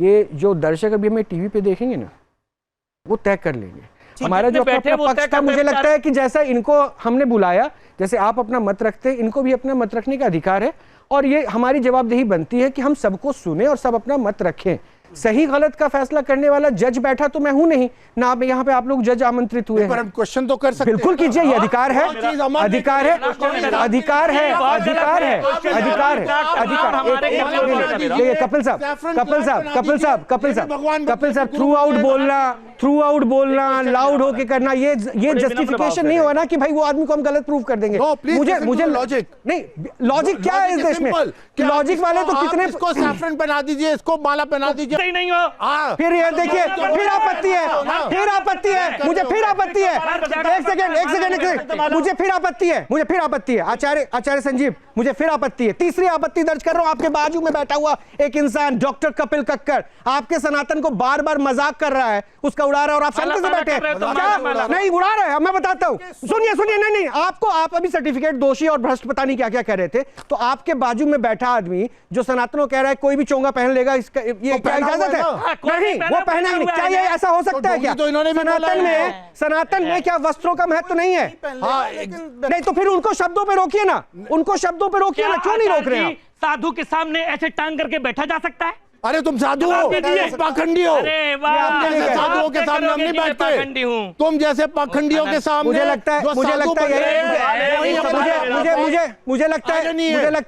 ये जो दर्शक अभी हमें टीवी पे देखेंगे ना वो तय कर लेंगे। हमारा जो अपना पक्ष था, मुझे लगता है कि जैसा इनको हमने बुलाया, जैसे आप अपना मत रखते हैं, इनको भी अपना मत रखने का अधिकार है, और ये हमारी जवाबदेही बनती है कि हम सबको सुने और सब अपना मत रखें। सही गलत का फैसला करने वाला जज बैठा तो मैं हूं नहीं ना, यहाँ पे आप लोग जज आमंत्रित हुए हैं। क्वेश्चन तो कर सकते हैं, बिल्कुल कीजिए, ये अधिकार है, अधिकार है, अधिकार है, अधिकार है, अधिकार है, अधिकार। कपिल साहब थ्रू आउट बोलना, लाउड होके करना, ये जस्टिफिकेशन नहीं हुआ ना कि भाई वो आदमी को हम गलत प्रूव कर देंगे। मुझे लॉजिक नहीं, लॉजिक क्या है इस देश में? लॉजिक वाले तो कितने, इसको सैफरन पहना दीजिए, इसको माला पहना दीजिए, नहीं हो। फिर ये देखिए, फिर आपत्ति है, मुझे फिर आपत्ति है। एक सेकंड, मुझे फिर आपत्ति है, आचार्य संजीव, मुझे फिर आपत्ति है। तीसरी आपत्ति दर्ज कर रहा हूं। आपके बाजू में बैठा हुआ एक इंसान, डॉक्टर कपिल कक्कड़, आपके सनातन को बार बार मजाक कर रहा है, उसका उड़ा रहा है, और आप शांति से बैठे हैं। नहीं उड़ा रहे हैं, मैं बताता हूं, सुनिए, नहीं, आपको, आप अभी सर्टिफिकेट दोषी और भ्रष्ट पता नहीं क्या क्या कह रहे थे, तो आपके बाजू में बैठा आदमी जो सनातनों कह रहा है कोई भी चोंगा पहन लेगा, इसका ये क्या इजाजत है? नहीं, वो पहना ही नहीं। क्या ये ऐसा हो सकता है क्या? सनातन में क्या वस्त्रों का महत्व नहीं है? नहीं तो फिर उनको शब्दों पे रोकिए ना, क्यों नहीं रोक रहे हैं? साधु के सामने ऐसे टांग करके बैठा जा सकता है? अरे तुम साधु हो, पाखंडी हो। साधुओं के सामने हम नहीं बैठते, तुम जैसे पाखंडियों के सामने। मुझे लगता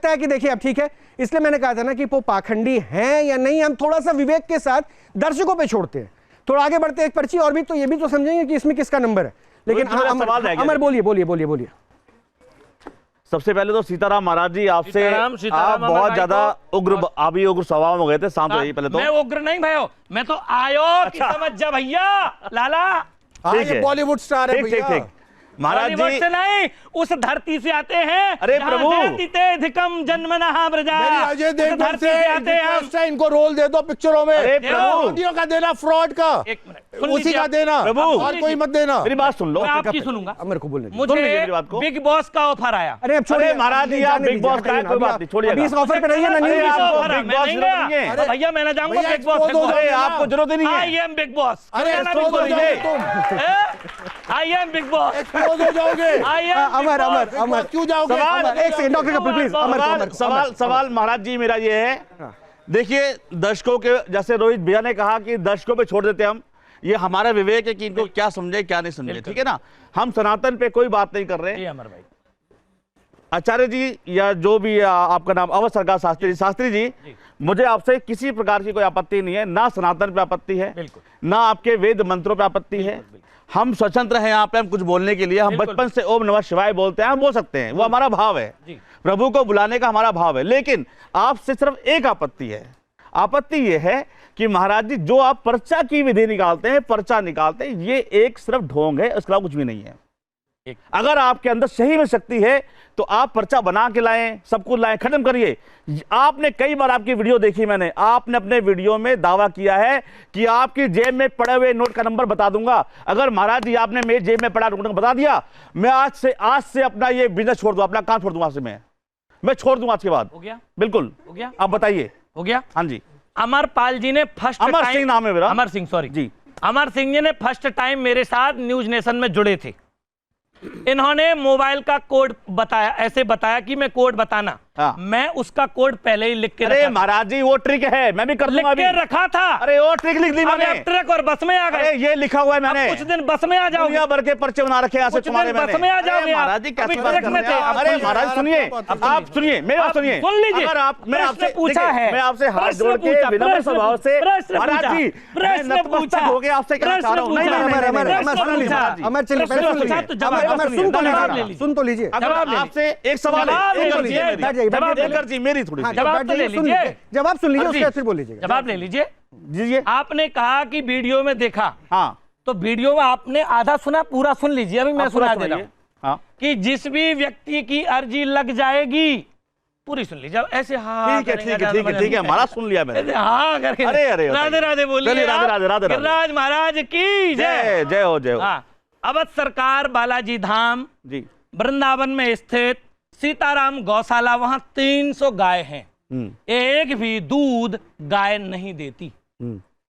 है कि देखिए, अब ठीक है, इसलिए मैंने कहा था ना कि वो पाखंडी हैं या नहीं, हम थोड़ा सा विवेक के साथ दर्शकों पे छोड़ते हैं। थोड़ा आगे बढ़ते, एक पर्ची और भी, तो ये भी तो समझेंगे कि इसमें किसका नंबर है। लेकिन अमर बोलिए। सबसे पहले तो सीताराम महाराज जी, आपसे आप बहुत ज्यादा उग्र, अभी उग्र स्वभाव हो गए थे, शांत रहिए पहले तो। मैं उग्र नहीं भाइयों, मैं तो आयो की समझ जा भैया, लाला। ये बॉलीवुड स्टार है भैया। ठीक महाराज जी से नहीं, उस धरती से आते हैं। अरे प्रभु, अधिकम जन्मनः ब्रजा, अजय देवगन से आते हैं। इनको रोल दे दो पिक्चरों में। अरे प्रभु का देना, फ्रॉड का उसी का देना, प्रभु और कोई मत देना। मेरी बात सुन लो, मैं आपकी सुनूंगा। अमर को बोलने मुझे बिग बॉस का ऑफर आया। अरे छोड़िए महाराज जी, आप बिग बॉस का कोई बात नहीं, छोड़िए, इस ऑफर पे रहिए ना। भैया मैं ना जाऊंगा बिग बॉस, आपको जरूरत नहीं है। आई एम बिग बॉस, अरे आई एम बिग बॉस, हो जाओगे। अमर क्यों जाओगे? एक सेकंड डॉक्टर कपिल प्लीज। सवाल महाराज जी मेरा ये है, देखिए दर्शकों के, जैसे रोहित भैया ने कहा कि दर्शकों पे छोड़ देते हम, ये हमारा विवेक है कि इनको क्या समझे क्या नहीं समझे, ठीक है ना। हम सनातन पे कोई बात नहीं कर रहे। अमर भाई, आचार्य जी या जो भी आपका नाम अवध सरकार शास्त्री जी, मुझे आपसे किसी प्रकार की कोई आपत्ति नहीं है, ना सनातन पे आपत्ति है, ना आपके वेद मंत्रों पे आपत्ति है। हम स्वतंत्र हैं यहाँ पे, हम कुछ बोलने के लिए, हम बचपन से ओम नमः शिवाय बोलते हैं, हम बोल सकते हैं, वो हमारा भाव है, प्रभु को बुलाने का हमारा भाव है। लेकिन आपसे सिर्फ एक आपत्ति है, आपत्ति ये है कि महाराज जी जो आप पर्चा की विधि निकालते हैं, पर्चा निकालते हैं, ये एक सिर्फ ढोंग है, उसके अलावा कुछ भी नहीं है। अगर आपके अंदर सही में शक्ति है तो आप पर्चा बना के लाएं, सब कुछ लाएं, खत्म करिए। आपने कई बार आपकी वीडियो देखी मैंने, आपने अपने वीडियो में दावा किया है कि आपकी जेब में पड़े हुए नोट का नंबर बता दूंगा। अगर महाराज जी आपने मेरी जेब में पड़ा नोट बता दिया, मैं आज से अपना ये बिजनेस छोड़ दूंगा, अपना काम छोड़ दूंगा, मैं छोड़ दूंगा आज के बाद। हो गया? बिल्कुल हो गया। आप बताइए। हो गया? हाँ जी। अमरपाल जी ने फर्स्ट, अमर सिंह नाम है मेरा, अमर सिंह, सॉरी जी, अमर सिंह जी ने फर्स्ट टाइम मेरे साथ न्यूज नेशन में जुड़े थे। इन्होंने मोबाइल का कोड बताया, ऐसे बताया कि मैं कोड बताना, हाँ। मैं उसका कोड पहले ही लिख के अरे रखा था। महाराज जी वो ट्रिक है, मैं भी कर दूंगा लिख के रखा था। अरे वो ट्रिक लिख दी अब मैंने। आप ट्रक और बस में आ गए। अरे ये लिखा हुआ है मैंने। कुछ दिन बस में आ जाओगे। दुनिया भर के पर्चे बना रखे हैं कुछ दिन बस में आ जाओगे। महाराज जी कैसे बात कर रहे हैं? अरे महाराज सुनिए, आप सुनिए, मेरी बात सुनिए। सुन लीजिए। अगर आप, मैं आपसे पूछा है, मैं आपसे हाथ जोड़ के विनम्र स्वभाव से, महाराज जी प्रश्न पूछा हो गया आपसे कहना चाह रहा हूँ। नहीं अमर चलिए सुन तो लीजिए। आपसे एक सवाल है, मेरी थोड़ी जवाब ले लीजिए। जवाब सुन लीजिए, उसके बाद फिर बोल लीजिए। जवाब ले लीजिए। जी आपने कहा कि वीडियो में देखा, हाँ, तो वीडियो में आपने आधा सुना, पूरा सुन लीजिए। अभी मैं सुना दे रहा हूँ। हाँ, कि जिस भी व्यक्ति की अर्जी लग जाएगी, पूरी सुन लीजिए। ऐसे हाँ ठीक है हमारा सुन लिया मैंने। हाँ करके अरे राधे राधे बोलिए। राधे गिरिराज महाराज की जय। जय हो जय हो। हाँ, अवध सरकार बालाजी धाम जी, वृंदावन में स्थित सीताराम गौशाला, वहां 300 गाय हैं। एक भी दूध गाय नहीं देती,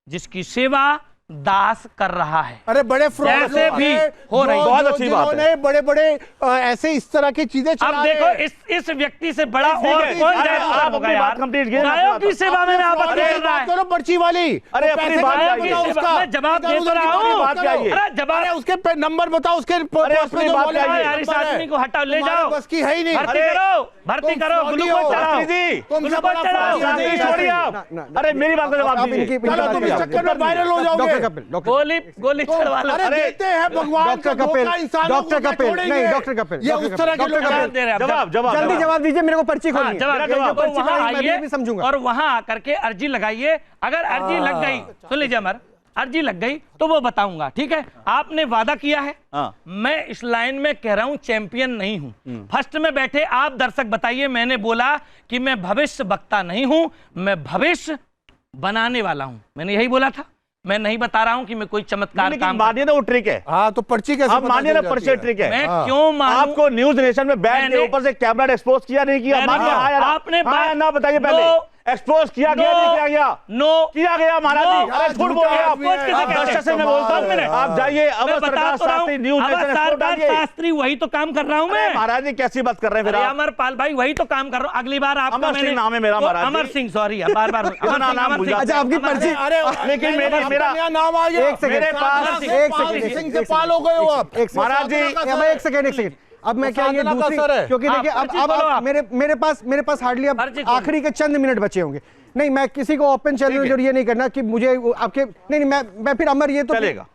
जिसकी सेवा दास कर रहा है। अरे बड़े फ्रॉड जैसे भी हो रही, बहुत अच्छी बात है। बड़े बड़े ऐसे इस तरह की चीजें चला अब देखो इस व्यक्ति से बड़ा और कौन जाएगा होगा यार। गायों की सेवा में आपत्ति कर रहा है। करो पर्ची वाली। अरे अपनी बात गायों की सेवा में जवाब दे तो रहा हूँ। अरे जवाब, उसके नंबर बताओ, उसके यार इस आदमी को हटाओ, ले जाओ। बस की है ही नहीं। भर्ती करो, ग्लूकोज चढ़ाओ, ग्लूकोज चढ़ाओ। अरे मेरी बात का जवाब दीजिए। तुम इस चक्कर में वायरल हो जाओगे। गोली चढ़वा लो। अरे देते हैं भगवान डॉक्टर कपिल, डॉक्टर कपिल नहीं, डॉक्टर कपिल, ये उस तरह के लोग जवाब जल्दी जवाब दीजिए, मेरे को पर्ची खोलनी है। वहां आइए समझूंगा और वहां आकर के अर्जी लगाइए। अगर अर्जी लग गई, सुन लीजिए अमर, अर्जी लग गई तो वो बताऊंगा, ठीक है। आपने वादा किया है, मैं इस लाइन में कह रहा हूं चैंपियन नहीं हूं। फर्स्ट में बैठे आप दर्शक बताइए, मैंने बोला कि मैं भविष्य वक्ता नहीं हूं, मैं भविष्य बनाने वाला हूं। मैंने यही बोला था। मैं नहीं बता रहा हूं कि मैं कोई चमत्कार काम मानिए ना वो ट्रिक है। हाँ तो पर्ची कैसे आप मानिए ना, पर्ची ट्रिक है। मैं क्यों मानूं? आपको न्यूज नेशन में बैठ के ऊपर से कैमरा एक्सपोज किया नहीं किया? मानिए आपने ना बताइए पहले, एक्सपोज किया गया नहीं किया गया? नो किया गया महाराज जी। अरे झूठ बोल रहे हैं आप। दर्शक से मैं बोलता हूं, आप जाइए अवध सरकार शास्त्री न्यूज नेशन एक्सपोज डालिए। शास्त्री वही तो काम कर रहा हूं मैं। महाराज जी कैसी बात कर रहे हैं फिर आप? अमरपाल भाई वही तो काम कर रहा हूं। अगली बार आपका अमर सिंह नाम है मेरा महाराज। अमर सिंह, सॉरी बार बार अच्छा आपकी पर्ची। अरे लेकिन मेरा नाम आ गया। मेरे पास सिंह से पाल हो गए हो आप। महाराज जी एक सेकंड। अब मैं क्या ये दूसरी, क्योंकि देखिए अब मेरे पास हार्डली अब आखिरी के चंद मिनट बचे होंगे। नहीं, मैं किसी को ओपन चैलेंज और ये नहीं करना कि मुझे आपके नहीं, मैं फिर अमर ये तो चलेगा।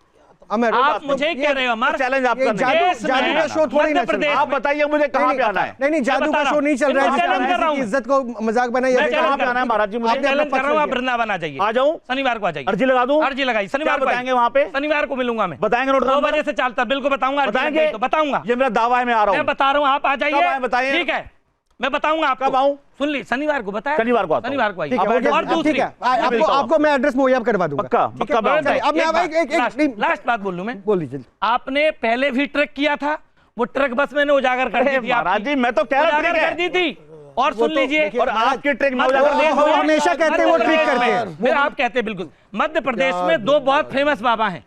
अमर आप मुझे कह रहे हो अमर, चैलेंज आपका जादू का शो थोड़ी ना चल रहा है। आप बताइए मुझे कहाँ पे आना है? नहीं जादू का शो नहीं चल रहा है जिसमें किसी की इज्जत को मजाक बनाइए। कहाँ पे आना है महाराज जी? मुझे चैलेंज कर रहा हूँ, आप वृंदावन आ जाइए। आ जाऊँ? शनिवार को आ जाइए। अर्जी लगा दूँ? अर्जी लगाई, शनिवार को बताएंगे वहाँ पे? शनिवार को मिलूंगा मैं। बताएंगे नोट 2 बजे से चलता, बिल्कुल बताऊंगा। बताएंगे तो बताऊंगा, ये मेरा दावा है, मैं आ रहा हूँ। मैं बता रहा हूँ, आप आ जाइए। बताइए। ठीक है, मैं बताऊंगा आपको। कब आऊं? सुन ली, शनिवार को बताया। शनिवार को आइए। और दूसरी आपको मैं एड्रेस मुहैया करवा दूंगा। पक्का। अब मैं लास्ट बात बोल लूं मैं। बोल लीजिए। आपने पहले भी ट्रैक किया था, वो ट्रक बस मैंने उजागर कर दी थी। महाराज जी मैं तो कह रहा उजागर कर दी थी। और सुन लीजिए, और आपके ट्रिक में हमेशा कहते हैं वो ट्रिक करते हैं। फिर आप कहते हैं बिल्कुल। मध्य प्रदेश में 2 बहुत फेमस बाबा हैं,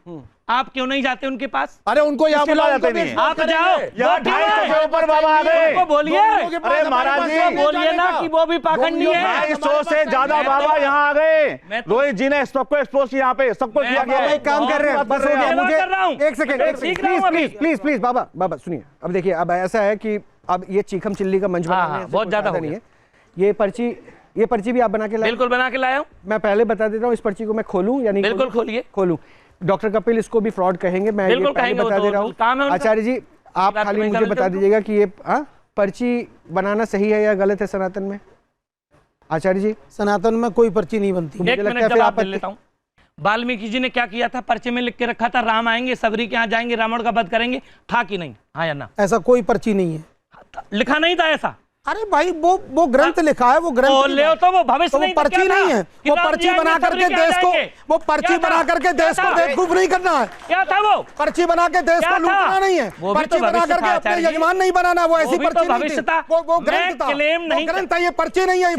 आप क्यों नहीं जाते उनके पास? अरे उनको यहाँ बुला जाते नहीं। आप जाओ, यहाँ 250 से ऊपर बाबा आ गए। बोलिए, अरे महाराज जी बोलिए ना कि वो भी पाखंडी है। 250 से ज्यादा बाबा यहाँ आ गए। रोहित जी ने सबको एक्सपोज किया, यहाँ पे सबको किया गया। एक काम कर रहे हैं, बस हो गया। मुझे एक सेकंड प्लीज बाबा सुनिए। अब देखिए, अब ऐसा है कि अब ये चीखम चिल्ली का मंच बनाने बहुत ज्यादा नहीं है। ये पर्ची भी आप बना के लाए? बिल्कुल बना के लाया हूँ। मैं पहले बता देता हूँ, इस पर्ची को मैं खोलूं या नहीं? बिल्कुल खोलिए। खोलूं। डॉक्टर कपिल इसको भी फ्रॉड कहेंगे, मैं ये पहले बता दे रहा हूँ। आचार्य जी आप खाली मुझे बता दीजिएगा कि ये पर्ची बनाना सही है या गलत है सनातन में? आचार्य जी सनातन में कोई पर्ची नहीं बनती। मुझे लगता है फिर आप लेता हूँ। वाल्मीकि जी ने क्या किया था? पर्चे में लिख के रखा था, राम आएंगे, सबरी के यहाँ जाएंगे, रावण का वध करेंगे। था कि नहीं? हाँ या ना? ऐसा कोई पर्ची नहीं है, लिखा नहीं था ऐसा। अरे भाई वो ग्रंथ लिखा है, वो ग्रंथ ले तो वो भविष्य नहीं, पर्ची नहीं है। वो पर्ची बना करके देश को, वो पर्ची बना करके देश को बेवकूफ नहीं करना है। क्या था वो? पर्ची बना के देश को लूटना नहीं है, पर्ची बना करके अपने यजमान नहीं बनाना। वो ऐसी पर्ची नहीं थी, वो ग्रंथ था, वो ग्रंथ था, ये पर्ची नहीं है।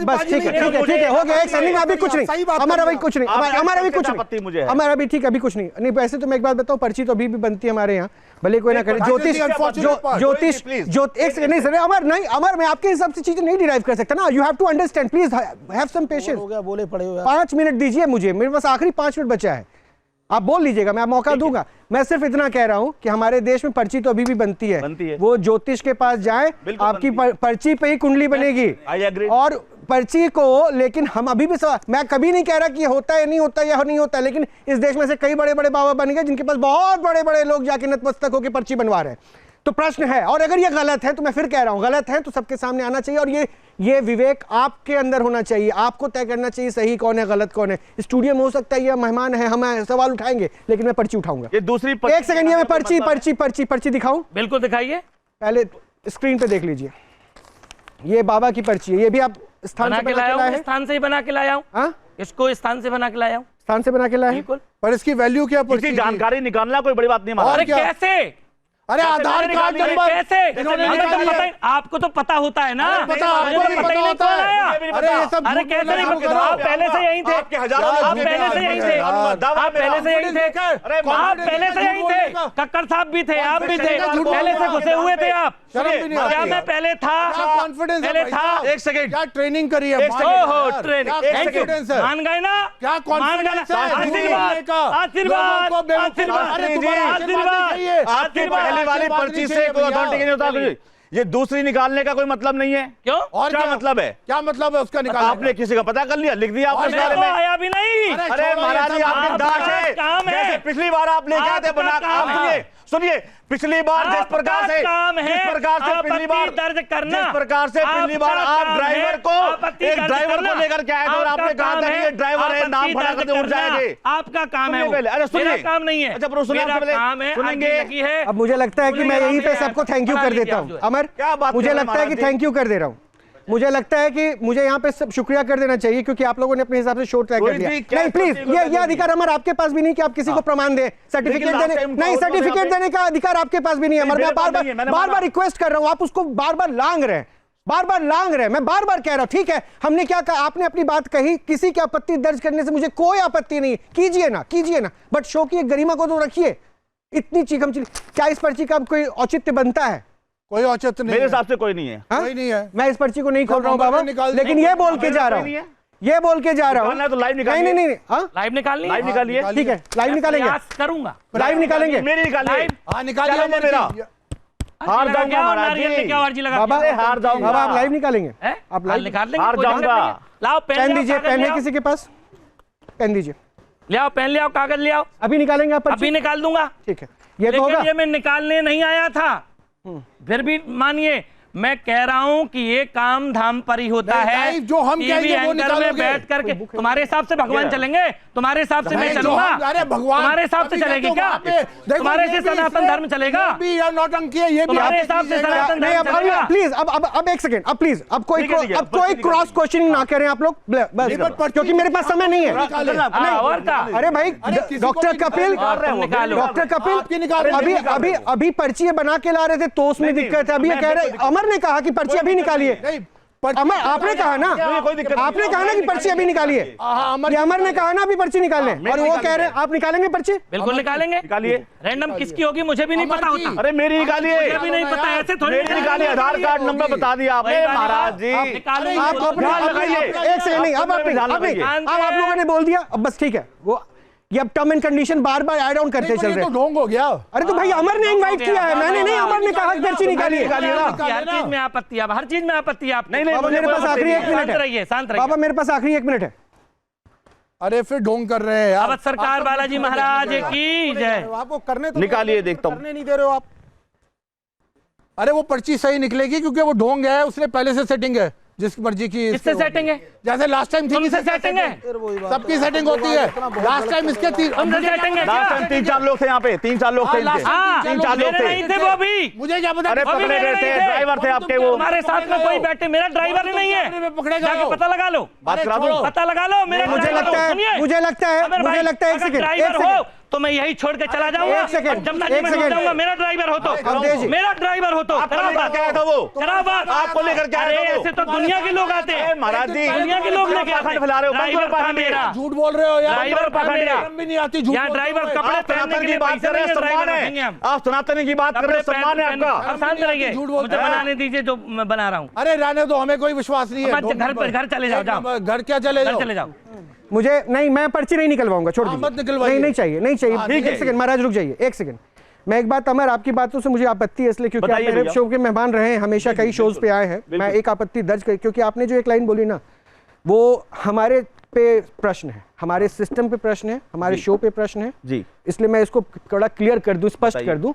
बस ठीक है, हो गया। एक सेकंड, अभी कुछ नहीं, हमारा अभी कुछ नहीं, हमारा अभी कुछ नहीं, हमारा अभी ठीक, अभी कुछ नहीं। वैसे तो मैं एक बात बताऊं, पर्ची तो अभी भी बनती है हमारे यहाँ, भले कोई ना करे। ज्योतिष एक सेकंड नहीं सर, अमर नहीं, अमर मैं आपके हिसाब से चीजें नहीं डिराइव कर सकता ना। You have to understand, please have some patience. हो गया, बोले पड़े हो यार। 5 मिनट दीजिए मुझे, मेरे पास आखिरी 5 मिनट बचा है, आप बोल लीजिएगा, मैं मौका दूंगा। मैं सिर्फ इतना कह रहा हूं कि हमारे देश में पर्ची तो अभी भी बनती है। वो ज्योतिष के पास जाएं, आपकी पर्ची पे ही कुंडली बनेगी और पर्ची को, लेकिन हम अभी भी मैं कभी नहीं कह रहा कि ये होता है नहीं होता या नहीं होता, लेकिन इस देश में से कई बड़े बड़े बाबा बन गए जिनके पास बहुत बड़े बड़े लोग जाके नतमस्तक होकर पर्ची बनवा रहे हैं। तो प्रश्न है, और अगर ये गलत है तो मैं फिर कह रहा हूं गलत है तो सबके सामने आना चाहिए, और ये विवेक आपके अंदर होना चाहिए। आपको तय करना चाहिए सही कौन है गलत कौन है। स्टूडियो में हो सकता है ये मेहमान है, हम सवाल उठाएंगे, लेकिन मैं पर्ची उठाऊंगा। ये दूसरी एक सेकंड, ये मैं पर्ची दिखाऊं? बिल्कुल दिखाइए। पहले स्क्रीन पे देख लीजिए, ये बाबा की पर्ची है। ये भी आप स्थान से बना के लाए हैं? स्थान से ही बना के लाया हूं। हाँ, इसको स्थान से बना के लाया हूं। स्थान से बना के लाए हैं। बिल्कुल। पर इसकी वैल्यू क्या? इसकी जानकारी निकालना कोई बड़ी बात नहीं हमारा। अरे कैसे? अरे आधार कार्ड नंबर कैसे? आपको तो पता होता है ना। पता, आपको भी पता होता है। अरे ये सब, अरे कैसे नहीं पता? आप पहले से यहीं थे, आप पहले से यहीं थे, आप पहले से यहीं थे, आप पहले से यहीं थे। कक्कड़ साहब भी थे, आप भी थे, पहले से घुसे हुए थे आप। क्या मैं पहले था? कॉन्फिडेंस पहले था। एक सेकंड, क्या ट्रेनिंग करी है? ट्रेनिंग मान गए ना? क्या कॉन्फिडेंस है? आशीर्वाद, आशीर्वाद, आशीर्वाद। वाली पर्ची से कोई अथॉरिटी नहीं होता। ये दूसरी निकालने का कोई मतलब नहीं है। क्यों? और क्या मतलब है? क्या मतलब है उसका निकालने? आपने किसी का पता कर लिया, लिख दिया आपने मेरे को आया भी नहीं। अरे महाराज जी, आपकी दास है। जैसे पिछली बार आप लेके आए थे बना, आप सुनिए, पिछली बार जिस प्रकार से पिछली बार दर्ज करना, जिस प्रकार से पिछली बार आप ड्राइवर को, एक ड्राइवर को लेकर के आए थे और आपने कहा था कि ये ड्राइवर है, नाम फटा करके उड़ जाएंगे। आपका काम है। अरे सुनिए, काम नहीं है। अच्छा मेरा काम है, सुनेंगे। अब मुझे लगता है कि मैं यहीं पे सबको थैंक यू कर देता हूँ। अमर, क्या बात, मुझे लगता है कि थैंक यू कर दे रहा हूँ। मुझे लगता है कि मुझे यहाँ पे सब शुक्रिया कर देना चाहिए क्योंकि आप लोगों ने अपने हिसाब से शो तय कर दिया। नहीं प्लीज, ये अधिकार अमर आपके पास भी नहीं कि आप किसी को प्रमाण दें, सर्टिफिकेट देने, नहीं सर्टिफिकेट देने का अधिकार आपके पास भी नहीं है। अमर, मैं बार बार रिक्वेस्ट कर रहा हूँ, आप उसको बार बार लांग रहे हैं, मैं बार बार कह रहा हूं। ठीक है, हमने क्या कहा, आपने अपनी बात कही, किसी की आपत्ति दर्ज करने से मुझे कोई आपत्ति नहीं, कीजिए ना, बट शो की एक गरिमा को तो रखिए। इतनी चीखम क्या इस पर्ची का कोई औचित्य बनता है? कोई औचित्य नहीं, मेरे हिसाब से कोई नहीं है। कोई नहीं है। मैं इस पर्ची को नहीं खोल रहा हूँ बाबा, लेकिन ये बोल के जा रहा हूँ, तो लाइव निकालिए। नहीं, लाइव निकालिए, लाइव निकालिए। ठीक है, लाइव निकालेंगे, करूंगा, लाइव निकालेंगे, मेरी निकालिए। हाँ निकालिए मेरा, हार जाऊंगा महाराज जी, बाबा हार जाऊंगा। बाबा आप लाइव निकालेंगे? आप लाइव निकाल लेंगे, हार जाऊंगा। लाओ पेन दीजिए, पेन है किसी के पास? पेन दीजिए, ले आओ, पेन ले आओ, कागज ले आओ। अभी निकालेंगे आप? अभी निकाल दूंगा। ठीक है, ये तो होगा। ये मैं निकालने नहीं आया था, फिर भी मानिए मैं कह रहा हूं कि ये काम धाम पर ही होता है। जो हम कहेंगे वो में बैठ करके तुम्हारे हिसाब से भगवान चलेंगे, तुम्हारे हिसाब से मैं चलूंगा। अरे भगवान तुम्हारे हिसाब से चलेगी क्या? तुम्हारे से सनातन धर्म चलेगा? तुम्हारे हिसाब से सनातन धर्म चलेगा? प्लीज अब एक सेकंड, अब प्लीज अब कोई क्रॉस क्वेश्चनिंग ना करें आप लोग, क्योंकि मेरे पास समय नहीं है। और क्या? अरे भाई डॉक्टर कपिल अभी पर्ची बना के ला रहे थे तो उसमें दिक्कत है। अभी ये कह रहे अमर ने कहा कि पर्ची अभी निकालिए। अमर आपने कहा ना, आपने कहा ना कि पर्ची अभी निकालिए। अमर ने कहा ना अभी पर्ची निकालने, और वो कह रहे हैं आप निकालेंगे पर्ची? बिल्कुल निकालेंगे। निकालिए। रैंडम किसकी होगी मुझे भी नहीं पता होता। अरे मेरी निकालिए। मुझे भी नहीं पता, ऐसे थोड़ी निकालिए। आधार कार्ड नंबर बता दिया आपने महाराज जी। एक सेकंड नहीं, अब आप लोगों ने बोल दिया, अब बस ठीक है। वो ये अब term and condition bar bar add on करते चल रहे हैं। तो ढोंग हो गया। अरे तो भाई अमर ने इनवाइट किया है, मैंने नहीं। अमर ने कहा पर्ची निकालिए। हर चीज में आपत्ति, हर चीज में आपत्ति। आप नहीं, मेरे पास आखिरी 1 मिनट है। शांत रहिए बाबा, मेरे पास आखिरी 1 मिनट है। अरे फिर ढोंग कर रहे हैं यार। अब सरकार बालाजी महाराज की जय। आपको करने तो निकालिए, देखता हूँ। करने नहीं दे रहे हो आप। अरे वो पर्ची सही निकलेगी क्योंकि वो ढोंग है, उसने पहले से सेटिंग है जिसकी मर्जी की। किससे सेटिंग है? जैसे लास्ट टाइम तुमसे सेटिंग है, सबकी सेटिंग होती है। लास्ट टाइम इसके लास्ट टाइम 3-4 लोग थे यहाँ पे, 3-4 लोग थे। 3-4 लोग थे वो भी। मुझे क्या पता? अरे पकड़े गए थे, ड्राइवर थे आपके वो। हमारे साथ में कोई बैठे, मेरा ड्राइवर ही नहीं है। पकड़ेगा, पता लगा लो, बात करा दो। पता लगा लो। मुझे लगता है एक सेकंड, ड्राइवर हो तो मैं यही छोड़ के चला जाऊंगा। एक सेकंड, जमुना एक जी में सेकंड। जाऊंगा, मेरा ड्राइवर हो तो, अवधेश जी। मेरा ड्राइवर हो तो आपको लेकर के आया था वो? शराबाद आपको लेकर के आया था वो? ऐसे तो दुनिया के लोग आते हैं महाराज जी, दुनिया के लोग लेके आते पाखंड फैला रहे हो, बंद करो पाखंड मेरा। झूठ बोल रहे हो यार, ड्राइवर पाखंड शर्म भी नहीं आती, झूठ यहाँ बोलते ड्राइवर हो। कपड़े आप पहनने सनातन के की लिए बात पैसे कर रहे हैं, देंगे, सम्मान ड्राइवर रखेंगे है। हम। आप सनातन की बात कर रहे हैं, सम्मान है आपका। अब शांत रहिए, झूठ बोलते मुझे हैं। बनाने दीजिए जो मैं बना रहा हूँ। अरे रहने दो, हमें कोई विश्वास नहीं है। मत, घर पर घर चले जाओ, जाओ घर क्या चले घर जाओ? चले जाओ। मुझे नहीं, मैं पर्ची नहीं निकलवाऊंगा, छोड़ हाँ, दीजिए। मत निकलवाइए। नहीं, नहीं चाहिए, नहीं चाहिए। ठीक है। एक सेकंड महाराज, रुक जाइए एक सेकंड। मैं एक बात, अमर आपकी बातों से मुझे आपत्ति है, इसलिए क्योंकि आप बताइए मेरे भैया। शो के मेहमान रहे हैं, हमेशा कई शोज पे आए हैं। मैं एक आपत्ति दर्ज कर, क्योंकि आपने जो एक लाइन बोली ना, वो हमारे पे प्रश्न है, हमारे सिस्टम पे प्रश्न है, हमारे शो पे प्रश्न है जी, इसलिए मैं इसको थोड़ा क्लियर कर दूं, स्पष्ट कर दूं।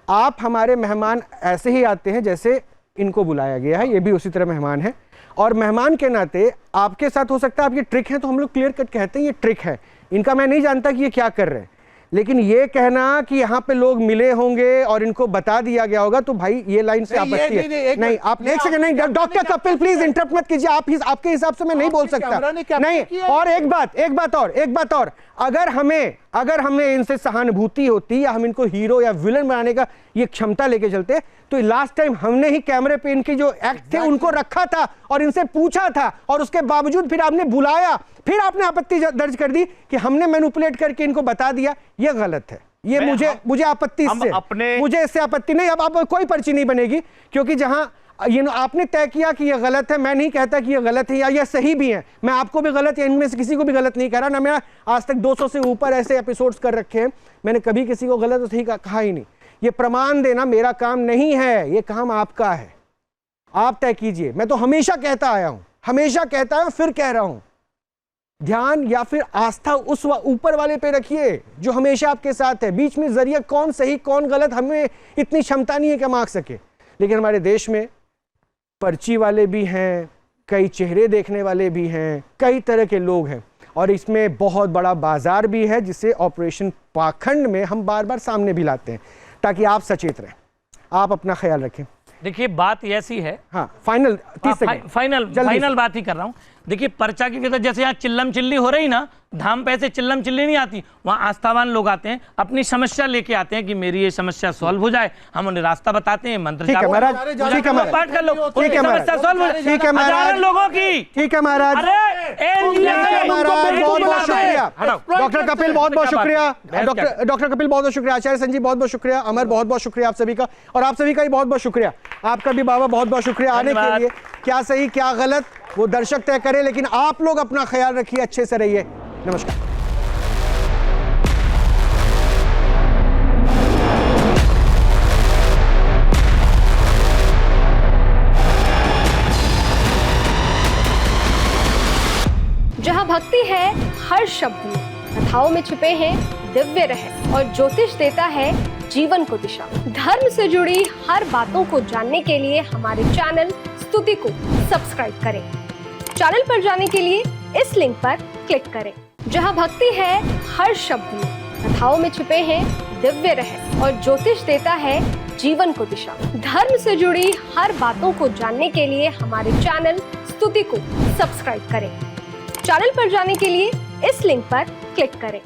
आप हमारे मेहमान ऐसे ही आते हैं जैसे इनको बुलाया गया है, ये भी उसी तरह मेहमान है, और मेहमान के नाते आपके साथ हो सकता है आपकी ट्रिक है, तो हम लोग क्लियर कट कहते हैं ये ट्रिक है इनका। मैं नहीं जानता कि ये क्या कर रहे हैं, लेकिन ये कहना कि यहाँ पे लोग मिले होंगे और इनको बता दिया गया होगा, तो भाई ये लाइन से आपत्ति है। नहीं, आप एक सेकंड, नहीं डॉक्टर कपिल प्लीज इंटरप्ट मत कीजिए, आप आपके हिसाब से मैं नहीं बोल सकता। नहीं, और एक बात और, अगर हमें इनसे सहानुभूति होती या हम इनको हीरो या विलन बनाने का ये क्षमता लेके चलते, तो लास्ट टाइम हमने ही कैमरे पे इनकी जो एक्ट थे उनको रखा था और इनसे पूछा था, और उसके बावजूद फिर आपने बुलाया, फिर आपने आपत्ति दर्ज कर दी कि हमने मैनिपुलेट करके इनको बता दिया। ये गलत है, ये मुझे आपत्ति इससे, मुझे इससे आपत्ति नहीं। अब कोई पर्ची नहीं बनेगी, क्योंकि जहां ये आपने तय किया कि ये गलत है, मैं नहीं कहता कि ये गलत है या ये सही भी है। मैं आपको भी गलत या इनमें से किसी को भी गलत नहीं कह रहा ना। मैं आज तक 200 से ऊपर ऐसे एपिसोड्स कर रखे हैं, मैंने कभी किसी को गलत और सही कहा ही नहीं। ये प्रमाण देना मेरा काम नहीं है, ये काम आपका है, आप तय कीजिए। मैं तो हमेशा कहता आया हूं, हमेशा कहता है, फिर कह रहा हूं, ध्यान या फिर आस्था उस ऊपर वाले पे रखिए जो हमेशा आपके साथ है। बीच में जरिए कौन सही कौन गलत, हमें इतनी क्षमता नहीं है कि हम आंक सके। लेकिन हमारे देश में पर्ची वाले भी हैं, कई चेहरे देखने वाले भी हैं, कई तरह के लोग हैं, और इसमें बहुत बड़ा बाजार भी है, जिसे ऑपरेशन पाखंड में हम बार बार सामने भी लाते हैं, ताकि आप सचेत रहें। आप अपना ख्याल रखें। देखिए बात ऐसी है, हाँ फाइनल 30 सेकंड, फाइनल बात ही कर रहा हूँ। देखिए पर्चा की वजह, जैसे यहाँ चिल्लम चिल्ली हो रही ना, धाम पे ऐसे चिल्लम चिल्ली नहीं आती, वहाँ आस्थावान लोग आते हैं, अपनी समस्या लेके आते हैं कि मेरी ये समस्या सॉल्व हो जाए, हम उन्हें रास्ता बताते हैं, मंत्र ठीक है महाराज, ठीक है पाठ कर लो, ठीक है समस्या सॉल्व हो जाए। ठीक है महाराज, लोगों की, ठीक है महाराज, बहुत बहुत शुक्रिया डॉक्टर कपिल, बहुत बहुत शुक्रिया डॉक्टर कपिल, बहुत बहुत शुक्रिया आचार्य संजीव, बहुत बहुत शुक्रिया अमर, बहुत बहुत शुक्रिया आप सभी का, और आप सभी का भी बहुत बहुत शुक्रिया। आपका भी बाबा बहुत बहुत शुक्रिया आने के लिए। क्या सही क्या गलत वो दर्शक तय करें, लेकिन आप लोग अपना ख्याल रखिए, अच्छे से रहिए। नमस्कार। जहाँ भक्ति है हर शब्द में, कथाओं में छुपे हैं दिव्य रहस्य, और ज्योतिष देता है जीवन को दिशा। धर्म से जुड़ी हर बातों को जानने के लिए हमारे चैनल स्तुति को सब्सक्राइब करें। चैनल पर जाने के लिए इस लिंक पर क्लिक करें। जहाँ भक्ति है हर शब्द में, कथाओं में छुपे हैं दिव्य रहस्य, और ज्योतिष देता है जीवन को दिशा। धर्म से जुड़ी हर बातों को जानने के लिए हमारे चैनल स्तुति को सब्सक्राइब करें। चैनल पर जाने के लिए इस लिंक पर क्लिक करें।